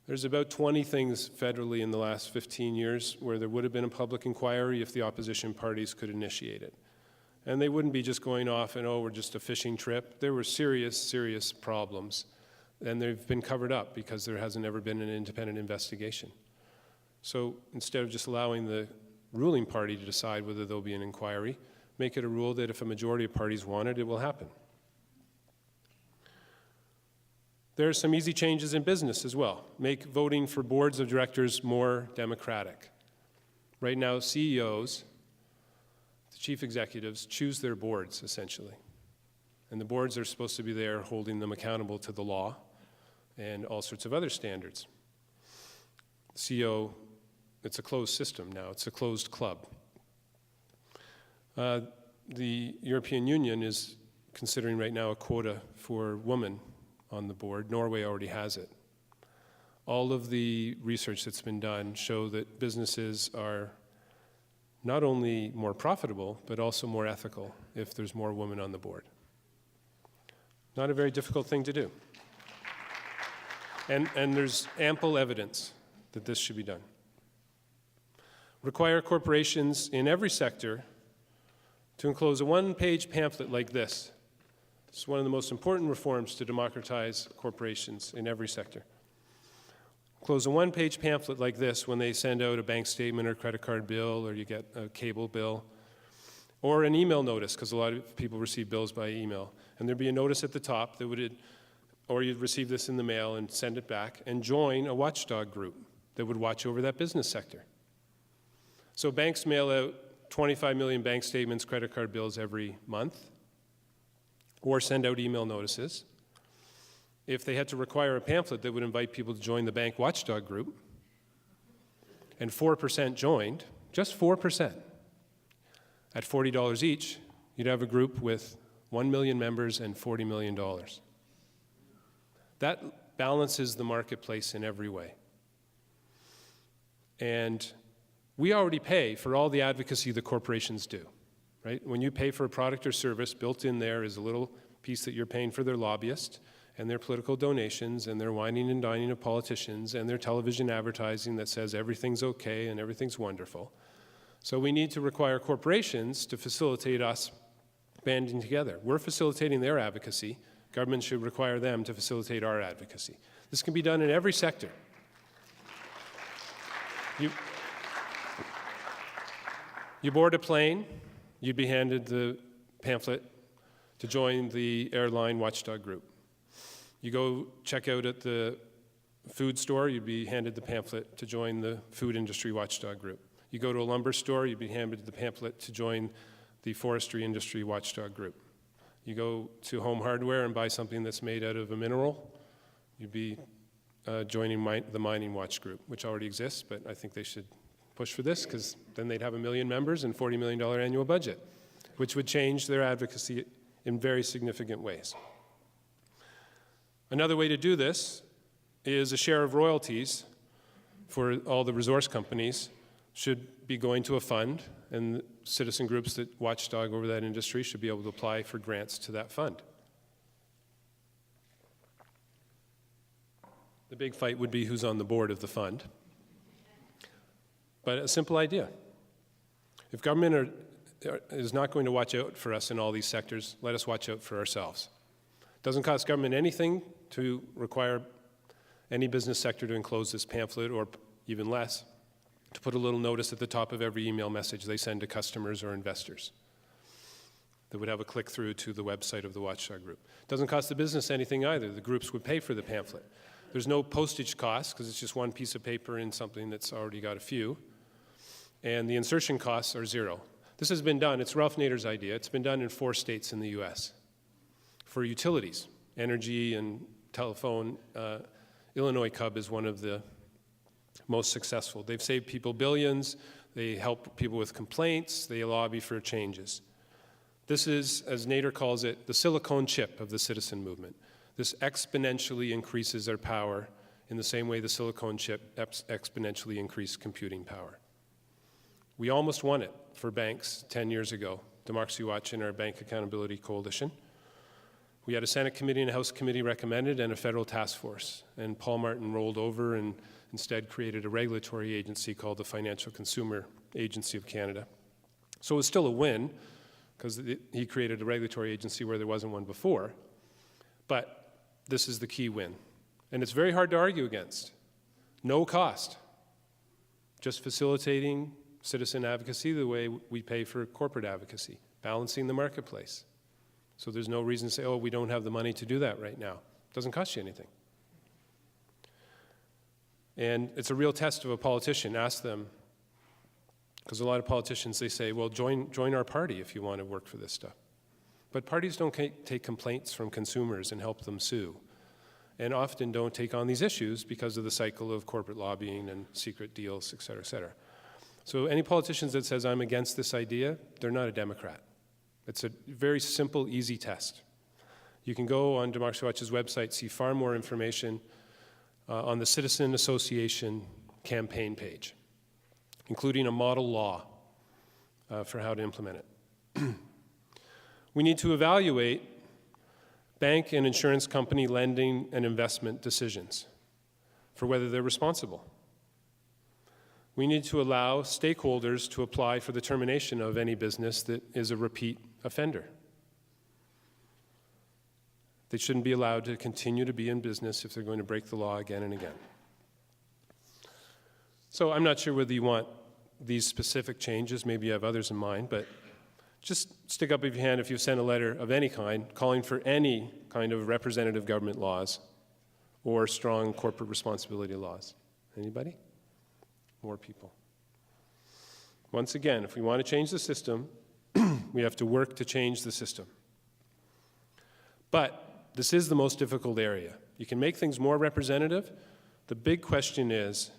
There's about 20 things federally in the last 15 years where there would have been a public inquiry if the opposition parties could initiate it. And they wouldn't be just going off and, oh, we're just a fishing trip. There were serious, serious problems. And they've been covered up because there hasn't ever been an independent investigation. So instead of just allowing the ruling party to decide whether there'll be an inquiry, make it a rule that if a majority of parties want it, it will happen. There are some easy changes in business as well. Make voting for boards of directors more democratic. Right now, CEOs, the chief executives, choose their boards, essentially. And the boards are supposed to be there holding them accountable to the law and all sorts of other standards. CEO, it's a closed system now. It's a closed club. The European Union is considering right now a quota for women on the board. Norway already has it. All of the research that's been done show that businesses are not only more profitable, but also more ethical if there's more women on the board. Not a very difficult thing to do. And there's ample evidence that this should be done. Require corporations in every sector to enclose a one-page pamphlet like this. It's one of the most important reforms to democratize corporations in every sector. Close a one-page pamphlet like this when they send out a bank statement or credit card bill, or you get a cable bill, or an email notice, because a lot of people receive bills by email. And there'd be a notice at the top that would, or you'd receive this in the mail and send it back and join a watchdog group that would watch over that business sector. So banks mail out 25 million bank statements, credit card bills every month, or send out email notices. If they had to require a pamphlet that would invite people to join the bank watchdog group, and 4% joined, just 4%, at $40 each, you'd have a group with 1 million members and $40 million. That balances the marketplace in every way. And we already pay for all the advocacy the corporations do. Right? When you pay for a product or service, built in there is a little piece that you're paying for their lobbyist and their political donations and their whining and dining of politicians and their television advertising that says everything's okay and everything's wonderful. So we need to require corporations to facilitate us banding together. We're facilitating their advocacy. Government should require them to facilitate our advocacy. This can be done in every sector. You board a plane, you'd be handed the pamphlet to join the airline watchdog group. You go check out at the food store, you'd be handed the pamphlet to join the food industry watchdog group. You go to a lumber store, you'd be handed the pamphlet to join the forestry industry watchdog group. You go to Home Hardware and buy something that's made out of a mineral, you'd be joining the mining watch group, which already exists, but I think they should push for this because then they'd have 1 million members and $40 million annual budget. which would change their advocacy in very significant ways. Another way to do this is a share of royalties for all the resource companies should be going to a fund, and citizen groups that watchdog over that industry should be able to apply for grants to that fund. The big fight would be who's on the board of the fund. But a simple idea. If government is not going to watch out for us in all these sectors, let us watch out for ourselves. It doesn't cost government anything to require any business sector to enclose this pamphlet, or even less, to put a little notice at the top of every email message they send to customers or investors that would have a click through to the website of the watchdog group. It doesn't cost the business anything either. The groups would pay for the pamphlet. There's no postage cost because it's just one piece of paper in something that's already got a few. And the insertion costs are zero. This has been done. It's Ralph Nader's idea. It's been done in 4 states in the US for utilities, energy and telephone. Illinois Cub is one of the most successful. They've saved people billions. They help people with complaints. They lobby for changes. This is, as Nader calls it, the silicone chip of the citizen movement. This exponentially increases their power in the same way the silicone chip exponentially increased computing power. We almost won it for banks 10 years ago, Democracy Watch and our Bank Accountability Coalition. We had a Senate committee and a House committee recommended and a federal task force. And Paul Martin rolled over and instead created a regulatory agency called the Financial Consumer Agency of Canada. So it was still a win because he created a regulatory agency where there wasn't one before. But this is the key win. And it's very hard to argue against. No cost. Just facilitating citizen advocacy the way we pay for corporate advocacy, balancing the marketplace. So there's no reason to say, oh, we don't have the money to do that right now. It doesn't cost you anything. And it's a real test of a politician. Ask them, because a lot of politicians, they say, well, join our party if you want to work for this stuff. But parties don't take complaints from consumers and help them sue, and often don't take on these issues because of the cycle of corporate lobbying and secret deals, et cetera, et cetera. So any politicians that says, I'm against this idea, they're not a Democrat. It's a very simple, easy test. You can go on Democracy Watch's website, see far more information on the Citizen Association campaign page, including a model law for how to implement it. We need to evaluate bank and insurance company lending and investment decisions for whether they're responsible. We need to allow stakeholders to apply for the termination of any business that is a repeat offender. They shouldn't be allowed to continue to be in business if they're going to break the law again and again. So I'm not sure whether you want these specific changes, maybe you have others in mind, but just stick up your hand if you've sent a letter of any kind calling for any kind of representative government laws or strong corporate responsibility laws. Anybody? More people. Once again, if we want to change the system, we have to work to change the system. But this is the most difficult area. You can make things more representative. The big question is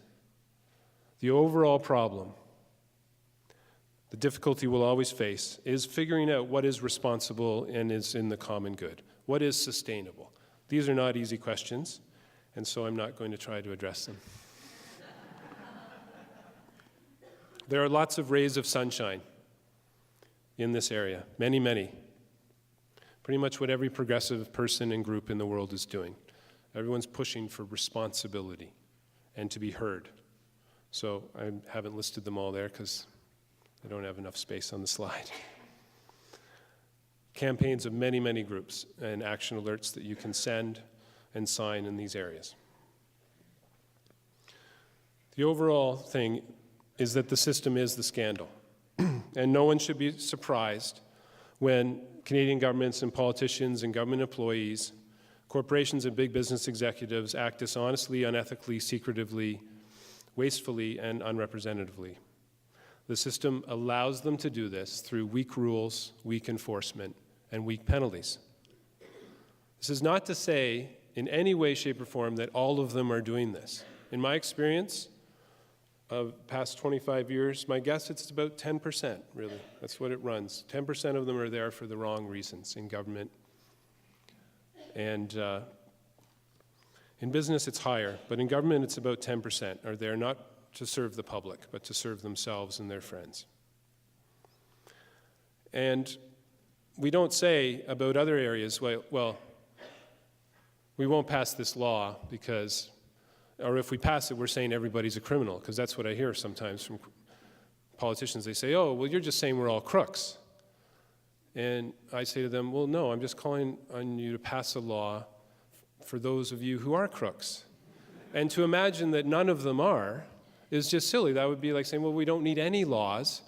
the overall problem. The difficulty we'll always face is figuring out what is responsible and is in the common good. What is sustainable? These are not easy questions, and so I'm not going to try to address them. There are lots of rays of sunshine in this area, many, many. Pretty much what every progressive person and group in the world is doing. Everyone's pushing for responsibility and to be heard. So I haven't listed them all there because I don't have enough space on the slide. Campaigns of many, many groups and action alerts that you can send and sign in these areas. The overall thing is that the system is the scandal. And no one should be surprised when Canadian governments and politicians and government employees, corporations and big business executives act dishonestly, unethically, secretively, wastefully, and unrepresentatively. The system allows them to do this through weak rules, weak enforcement, and weak penalties. This is not to say in any way, shape, or form that all of them are doing this. In my experience, of past 25 years, my guess it's about 10%, really. That's what it runs. 10% of them are there for the wrong reasons in government. And in business, it's higher, but in government, it's about 10% are there not to serve the public, but to serve themselves and their friends. And we don't say about other areas, well, we won't pass this law because, or if we pass it, we're saying everybody's a criminal, because that's what I hear sometimes from politicians. They say, oh, well, you're just saying we're all crooks. And I say to them, well, no, I'm just calling on you to pass a law for those of you who are crooks. And to imagine that none of them are is just silly. That would be like saying, well, we don't need any laws,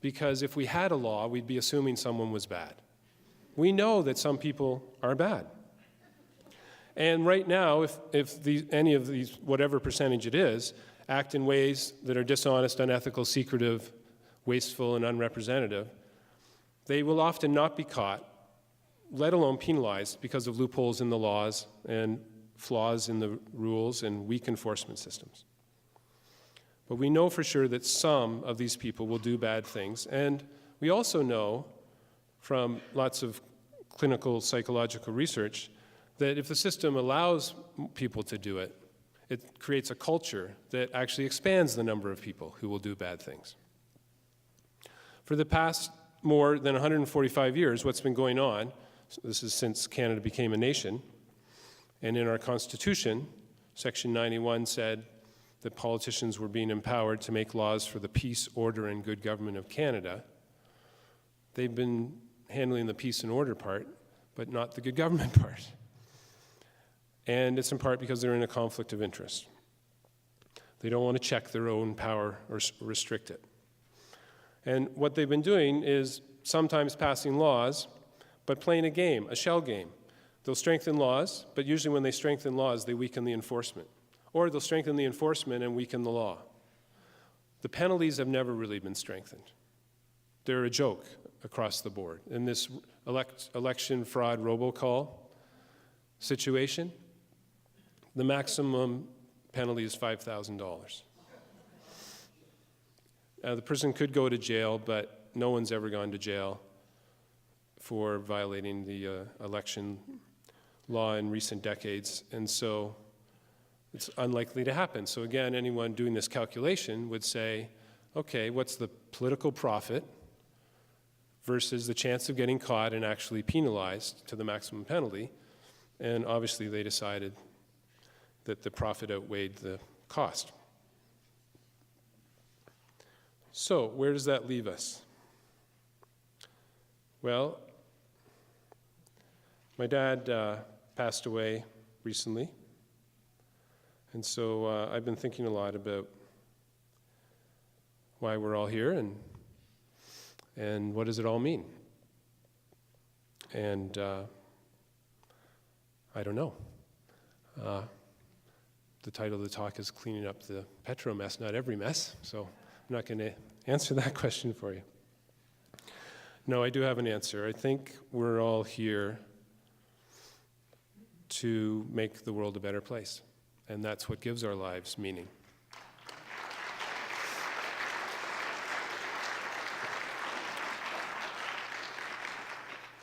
because if we had a law, we'd be assuming someone was bad. We know that some people are bad. And right now, if any of these, whatever percentage it is, act in ways that are dishonest, unethical, secretive, wasteful, and unrepresentative, they will often not be caught, let alone penalized, because of loopholes in the laws and flaws in the rules and weak enforcement systems. But we know for sure that some of these people will do bad things. And we also know from lots of clinical psychological research that if the system allows people to do it, it creates a culture that actually expands the number of people who will do bad things. For the past more than 145 years, what's been going on, this is since Canada became a nation, and in our Constitution, Section 91 said that politicians were being empowered to make laws for the peace, order, and good government of Canada. They've been handling the peace and order part, but not the good government part. And it's in part because they're in a conflict of interest. They don't want to check their own power or restrict it. And what they've been doing is sometimes passing laws, but playing a game, a shell game. They'll strengthen laws, but usually when they strengthen laws, they weaken the enforcement. Or they'll strengthen the enforcement and weaken the law. The penalties have never really been strengthened. They're a joke across the board. In this election fraud robocall situation, the maximum penalty is $5,000. The person could go to jail, but no one's ever gone to jail for violating the election law in recent decades, and so it's unlikely to happen. So again, anyone doing this calculation would say, okay, what's the political profit versus the chance of getting caught and actually penalized to the maximum penalty? And obviously they decided that the profit outweighed the cost. So where does that leave us? Well, my dad passed away recently, and so I've been thinking a lot about why we're all here and what does it all mean. And I don't know. The title of the talk is Cleaning Up the Petro Mess, Not Every Mess, so I'm not going to answer that question for you. No, I do have an answer. I think we're all here to make the world a better place, and that's what gives our lives meaning.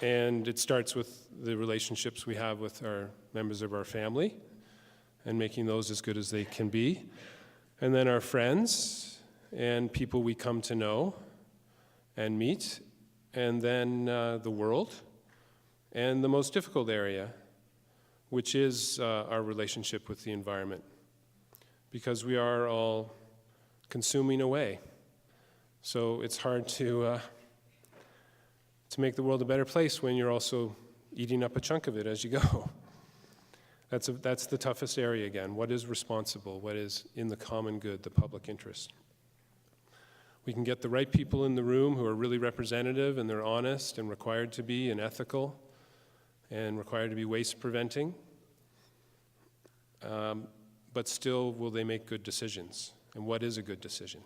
And it starts with the relationships we have with our members of our family and making those as good as they can be. And then our friends and people we come to know and meet. And then the world. And the most difficult area, which is our relationship with the environment. Because we are all consuming away. So it's hard to make the world a better place when you're also eating up a chunk of it as you go. That's the toughest area again. What is responsible? What is in the common good, the public interest? We can get the right people in the room who are really representative and they're honest and required to be and ethical and required to be waste preventing. But still, will they make good decisions? And what is a good decision?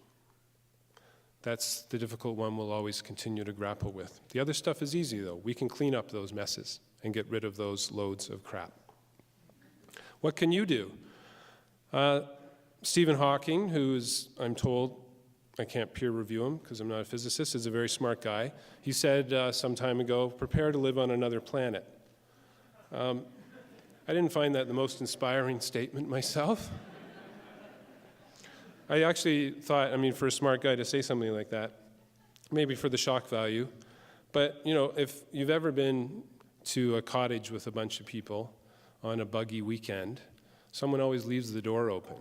That's the difficult one we'll always continue to grapple with. The other stuff is easy, though. We can clean up those messes and get rid of those loads of crap. What can you do? Stephen Hawking, who's, I'm told, I can't peer review him because I'm not a physicist, is a very smart guy. He said some time ago, prepare to live on another planet. I didn't find that the most inspiring statement myself. I actually thought, I mean, for a smart guy to say something like that, maybe for the shock value, but you know, if you've ever been to a cottage with a bunch of people on a buggy weekend, someone always leaves the door open,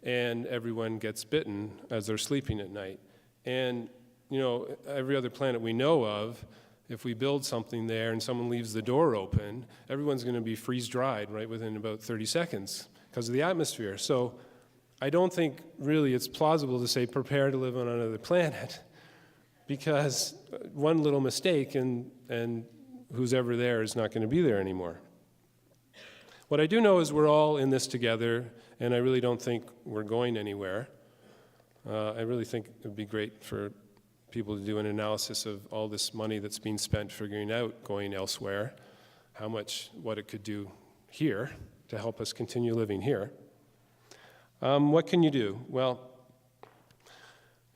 and everyone gets bitten as they're sleeping at night. And you know, every other planet we know of, if we build something there and someone leaves the door open, everyone's going to be freeze-dried right within about 30 seconds because of the atmosphere. So I don't think really it's plausible to say prepare to live on another planet, because one little mistake and who's ever there is not going to be there anymore. What I do know is we're all in this together, and I really don't think we're going anywhere. I really think it would be great for people to do an analysis of all this money that's being spent figuring out going elsewhere, what it could do here to help us continue living here. What can you do? Well,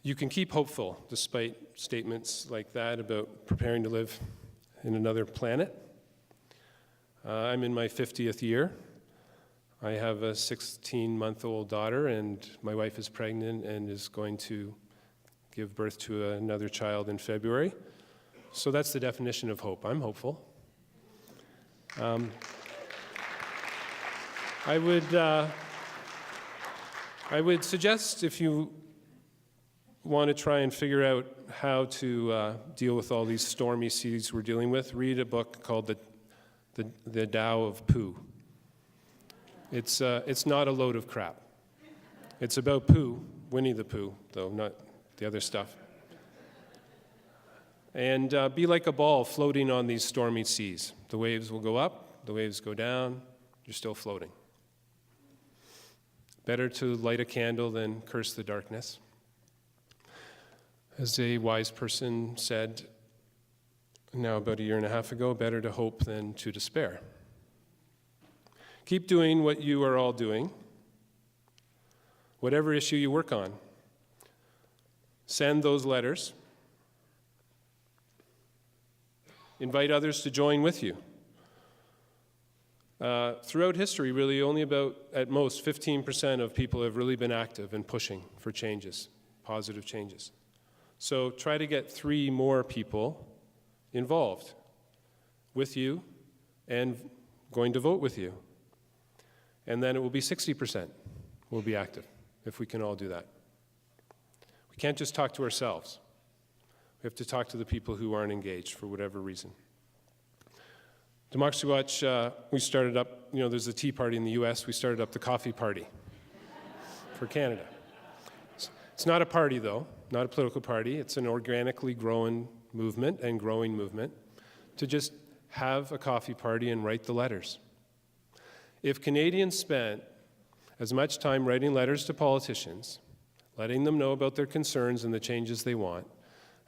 you can keep hopeful despite statements like that about preparing to live in another planet. I'm in my 50th year. I have a 16-month-old daughter, and my wife is pregnant and is going to give birth to another child in February. So that's the definition of hope. I'm hopeful. I would suggest, if you want to try and figure out how to deal with all these stormy seas we're dealing with, read a book called The Tao of Pooh. It's not a load of crap. It's about Pooh, Winnie the Pooh, though, not the other stuff. And be like a ball floating on these stormy seas. The waves will go up, the waves go down, you're still floating. Better to light a candle than curse the darkness. As a wise person said now about a year and a half ago, better to hope than to despair. Keep doing what you are all doing, whatever issue you work on. Send those letters. Invite others to join with you. Throughout history, really, only about, at most, 15% of people have really been active in pushing for changes, positive changes. So try to get 3 more people involved with you and going to vote with you. And then it will be 60% will be active, if we can all do that. We can't just talk to ourselves. We have to talk to the people who aren't engaged for whatever reason. Democracy Watch, we started up, you know, there's a Tea Party in the US, we started up the Coffee Party for Canada. It's not a party, though, not a political party. It's an organically growing movement and growing movement to just have a coffee party and write the letters. If Canadians spent as much time writing letters to politicians, letting them know about their concerns and the changes they want,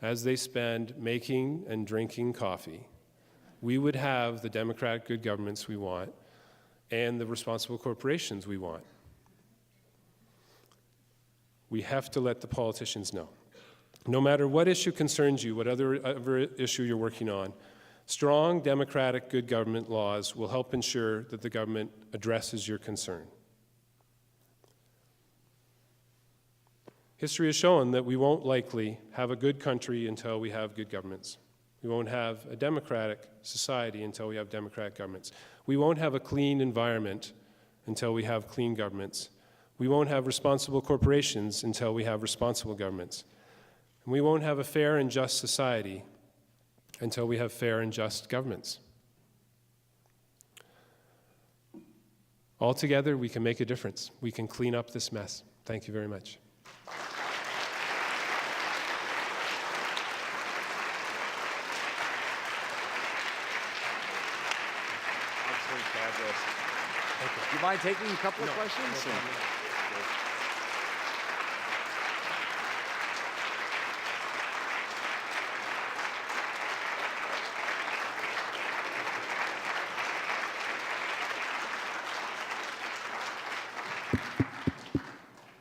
as they spend making and drinking coffee, we would have the democratic good governments we want and the responsible corporations we want. We have to let the politicians know. No matter what issue concerns you, whatever issue you're working on, strong democratic good government laws will help ensure that the government addresses your concern. History has shown that we won't likely have a good country until we have good governments. We won't have a democratic society until we have democratic governments. We won't have a clean environment until we have clean governments. We won't have responsible corporations until we have responsible governments. And we won't have a fair and just society until we have fair and just governments. Altogether, we can make a difference. We can clean up this mess. Thank you very much. Do you mind taking a couple of questions? No problem.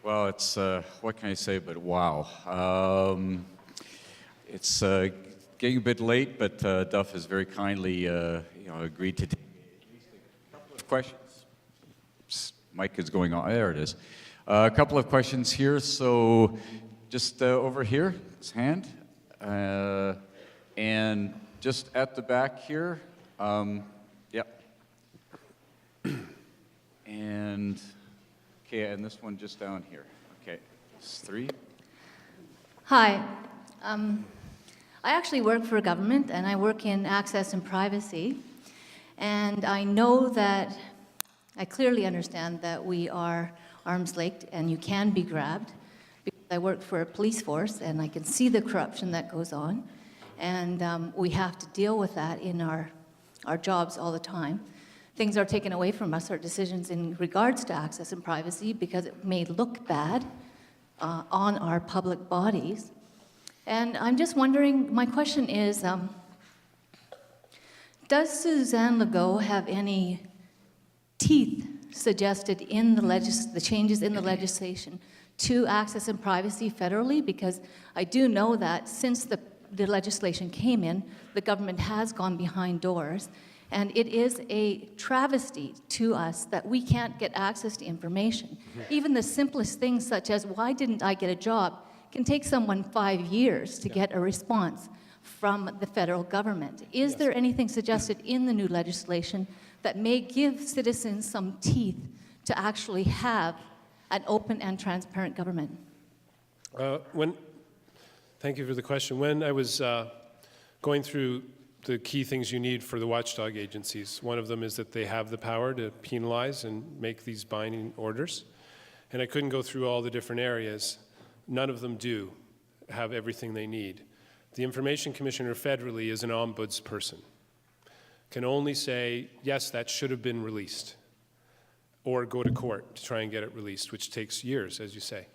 Well, it's, what can I say, but wow. It's getting a bit late, but Duff has very kindly agreed to take at least a couple of questions. Mic is going on. There it is. A couple of questions here. So just over here, his hand. And just at the back here. Yep. And, okay, and this one just down here. Okay, it's 3. Hi. I actually work for government, and I work in access and privacy. And I know that, I clearly understand that we are arm's length, and you can be grabbed. Because I work for a police force, and I can see the corruption that goes on. And we have to deal with that in our jobs all the time. Things are taken away from us, our decisions in regards to access and privacy, because it may look bad on our public bodies. And I'm just wondering, my question is, does Suzanne Legault have any teeth suggested in the changes in the legislation to access and privacy federally? Because I do know that since the legislation came in, the government has gone behind doors. And it is a travesty to us that we can't get access to information. Even the simplest things, such as, why didn't I get a job, can take someone 5 years to get a response from the federal government. Is there anything suggested in the new legislation that may give citizens some teeth to actually have an open and transparent government? Thank you for the question. When I was going through the key things you need for the watchdog agencies, one of them is that they have the power to penalize and make these binding orders. And I couldn't go through all the different areas. None of them do have everything they need. The information commissioner federally is an ombudsperson. Can only say, yes, that should have been released, or go to court to try and get it released, which takes years, as you say.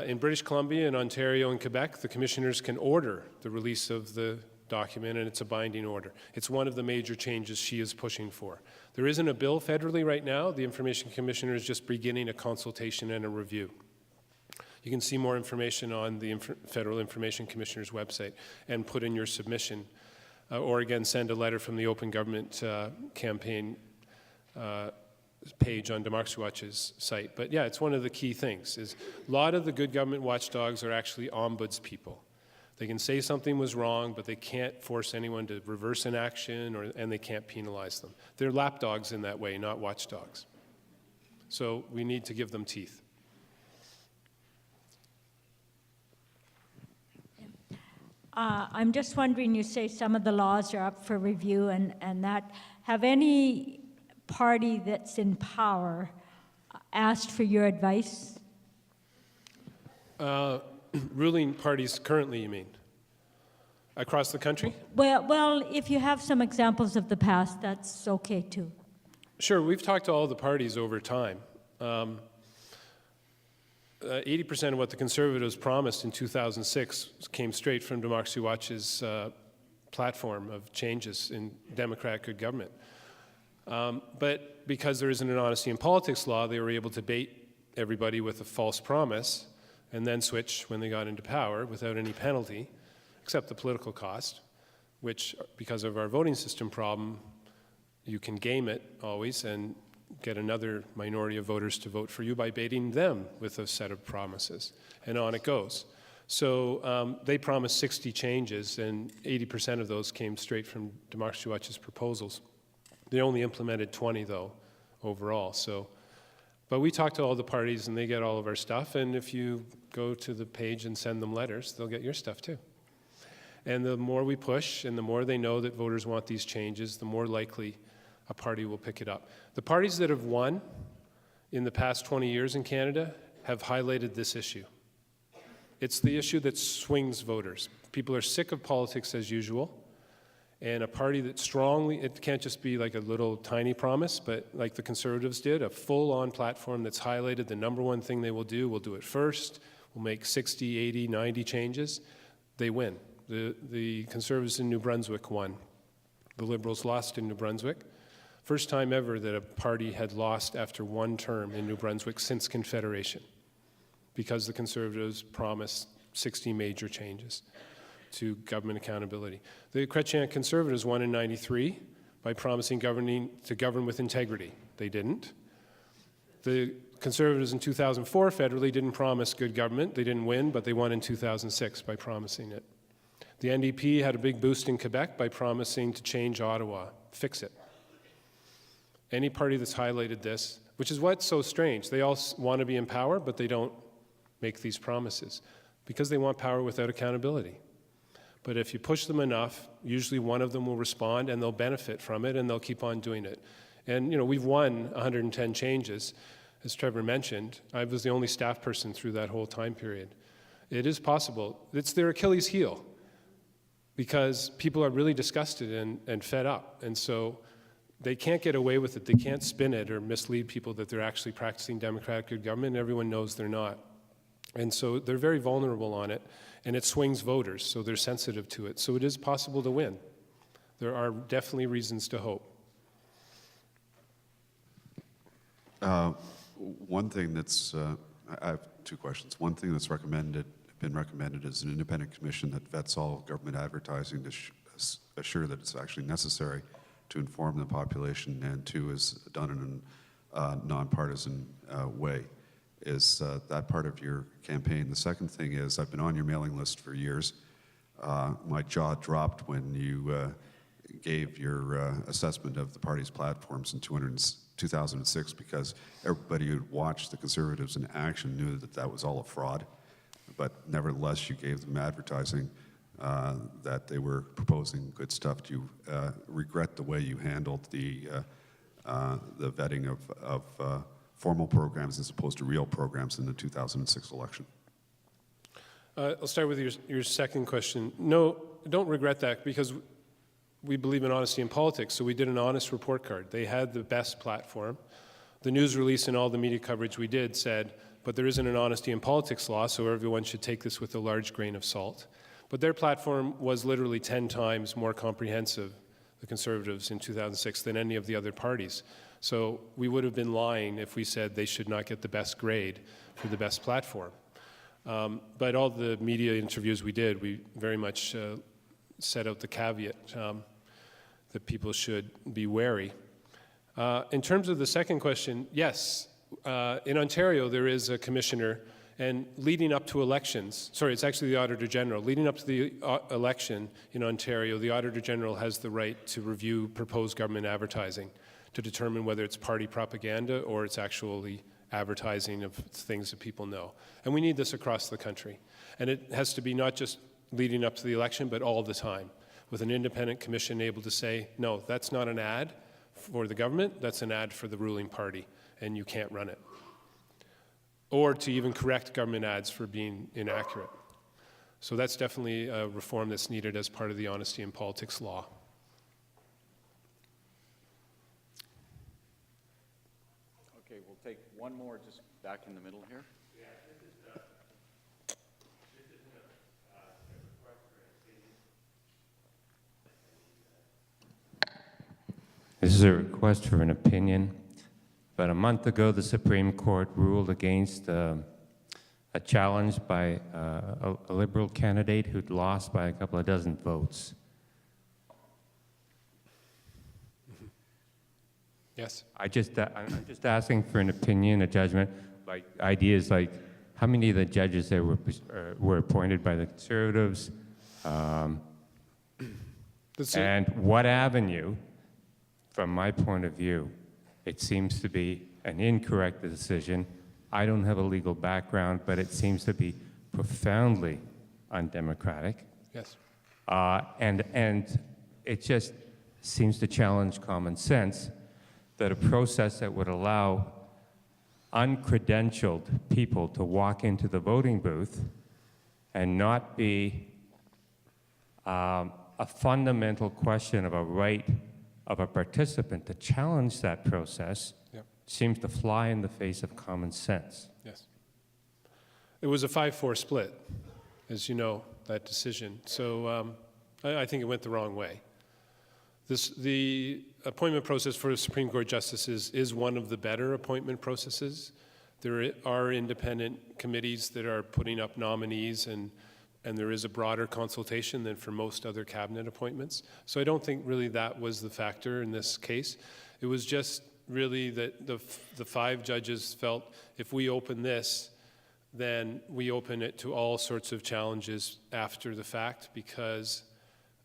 In British Columbia, in Ontario, and Quebec, the commissioners can order the release of the document, and it's a binding order. It's one of the major changes she is pushing for. There isn't a bill federally right now. The information commissioner is just beginning a consultation and a review. You can see more information on the Federal Information Commissioner's website and put in your submission, or again, send a letter from the Open Government Campaign page on Democracy Watch's site. But yeah, it's one of the key things, is a lot of the good government watchdogs are actually ombuds people. They can say something was wrong, but they can't force anyone to reverse an action, and they can't penalize them. They're lapdogs in that way, not watchdogs. So we need to give them teeth. I'm just wondering, you say some of the laws are up for review and that. Have any party that's in power asked for your advice? Ruling parties currently, you mean? Across the country? Well, if you have some examples of the past, that's okay too. Sure, we've talked to all the parties over time. 80% of what the Conservatives promised in 2006 came straight from Democracy Watch's platform of changes in democratic good government. But because there isn't an honesty in politics law, they were able to bait everybody with a false promise and then switch when they got into power without any penalty, except the political cost, which, because of our voting system problem, you can game it always and get another minority of voters to vote for you by baiting them with a set of promises, and on it goes. So they promised 60 changes, and 80% of those came straight from Democracy Watch's proposals. They only implemented 20, though, overall. But we talk to all the parties, and they get all of our stuff, and if you go to the page and send them letters, they'll get your stuff, too. And the more we push, and the more they know that voters want these changes, the more likely a party will pick it up. The parties that have won in the past 20 years in Canada have highlighted this issue. It's the issue that swings voters. People are sick of politics as usual, and a party that strongly, it can't just be like a little tiny promise, but like the Conservatives did, a full-on platform that's highlighted the number one thing they will do. We'll do it first. We'll make 60, 80, 90 changes. They win. The Conservatives in New Brunswick won. The Liberals lost in New Brunswick. First time ever that a party had lost after one term in New Brunswick since Confederation, because the Conservatives promised 60 major changes to government accountability. The Chrétien Conservatives won in '93 by promising to govern with integrity. They didn't. The Conservatives in 2004 federally didn't promise good government. They didn't win, but they won in 2006 by promising it. The NDP had a big boost in Quebec by promising to change Ottawa, fix it. Any party that's highlighted this, which is what's so strange, they all want to be in power, but they don't make these promises because they want power without accountability. But if you push them enough, usually one of them will respond and they'll benefit from it and they'll keep on doing it. And we've won 110 changes. As Trevor mentioned, I was the only staff person through that whole time period. It is possible. It's their Achilles heel because people are really disgusted and fed up. And so they can't get away with it. They can't spin it or mislead people that they're actually practicing democratic good government. Everyone knows they're not. And so they're very vulnerable on it, and it swings voters, so they're sensitive to it. So it is possible to win. There are definitely reasons to hope. One thing that's, I have two questions. One thing that's been recommended is an independent commission that vets all government advertising to assure that it's actually necessary to inform the population, and two, is done in a nonpartisan way. Is that part of your campaign? The second thing is, I've been on your mailing list for years. My jaw dropped when you gave your assessment of the party's platforms in 2006, because everybody who watched the Conservatives in action knew that that was all a fraud. But nevertheless, you gave them advertising that they were proposing good stuff. Do you regret the way you handled the vetting of formal programs as opposed to real programs in the 2006 election? I'll start with your second question. No, don't regret that, because we believe in honesty in politics, so we did an honest report card. They had the best platform. The news release and all the media coverage we did said, but there isn't an honesty in politics law, so everyone should take this with a large grain of salt. But their platform was literally 10 times more comprehensive, the Conservatives in 2006, than any of the other parties. So we would have been lying if we said they should not get the best grade for the best platform. But all the media interviews we did, we very much set out the caveat that people should be wary. In terms of the second question, yes, in Ontario there is a commissioner, and leading up to elections, sorry, it's actually the Auditor General, leading up to the election in Ontario, the Auditor General has the right to review proposed government advertising to determine whether it's party propaganda or it's actually advertising of things that people know. And we need this across the country. And it has to be not just leading up to the election, but all the time, with an independent commission able to say, no, that's not an ad for the government, that's an ad for the ruling party, and you can't run it. Or to even correct government ads for being inaccurate. So that's definitely a reform that's needed as part of the honesty in politics law. Okay, we'll take one more just back in the middle here. This is a request for an opinion. About a month ago, the Supreme Court ruled against a challenge by a Liberal candidate who'd lost by a couple of dozen votes. Yes? I'm just asking for an opinion, a judgment, like ideas like how many of the judges there were appointed by the Conservatives, and what avenue, from my point of view, it seems to be an incorrect decision. I don't have a legal background, but it seems to be profoundly undemocratic. Yes. And it just seems to challenge common sense that a process that would allow uncredentialed people to walk into the voting booth and not be a fundamental question of a right of a participant to challenge that process seems to fly in the face of common sense. Yes. It was a 5-4 split, as you know, that decision. So I think it went the wrong way. The appointment process for Supreme Court justices is one of the better appointment processes. There are independent committees that are putting up nominees, and there is a broader consultation than for most other cabinet appointments. So I don't think really that was the factor in this case. It was just really that the 5 judges felt if we open this, then we open it to all sorts of challenges after the fact, because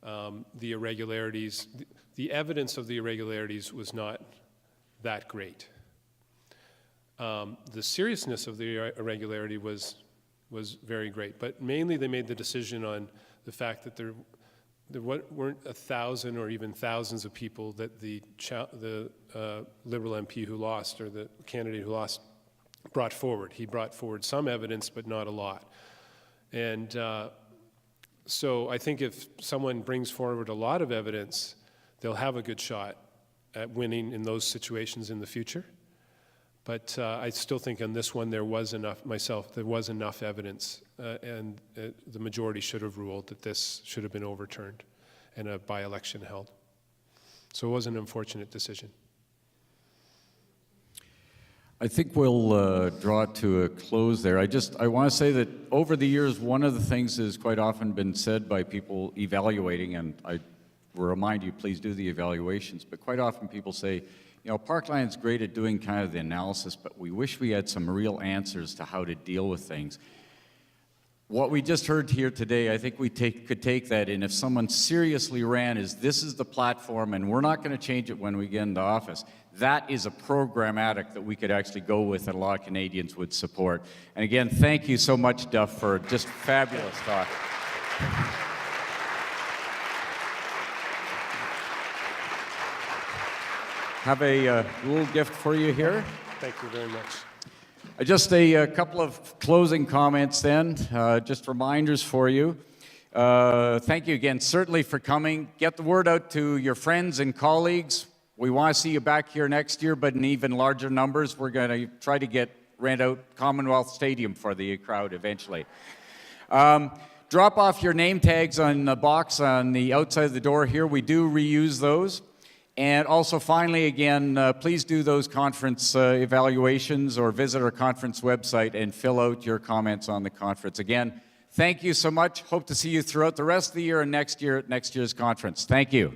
the irregularities, the evidence of the irregularities was not that great. The seriousness of the irregularity was very great, but mainly they made the decision on the fact that there weren't 1,000 or even thousands of people that the Liberal MP who lost, or the candidate who lost, brought forward. He brought forward some evidence, but not a lot. And so I think if someone brings forward a lot of evidence, they'll have a good shot at winning in those situations in the future. But I still think on this one there was enough evidence, and the majority should have ruled that this should have been overturned and a by-election held. So it was an unfortunate decision. I think we'll draw it to a close there. I want to say that over the years, one of the things that has quite often been said by people evaluating, and I will remind you, please do the evaluations, but quite often people say, you know, Parkland's great at doing kind of the analysis, but we wish we had some real answers to how to deal with things. What we just heard here today, I think we could take that, and if someone seriously ran this is the platform and we're not going to change it when we get into office, that is a programmatic that we could actually go with and a lot of Canadians would support. And again, thank you so much, Duff, for just fabulous talk. Have a little gift for you here. Thank you very much. Just a couple of closing comments then, just reminders for you. Thank you again, certainly for coming. Get the word out to your friends and colleagues. We want to see you back here next year, but in even larger numbers. We're going to try to rent out Commonwealth Stadium for the crowd eventually. Drop off your name tags on the box on the outside of the door here. We do reuse those. And also, finally, again, please do those conference evaluations or visit our conference website and fill out your comments on the conference. Again, thank you so much. Hope to see you throughout the rest of the year and next year at next year's conference. Thank you.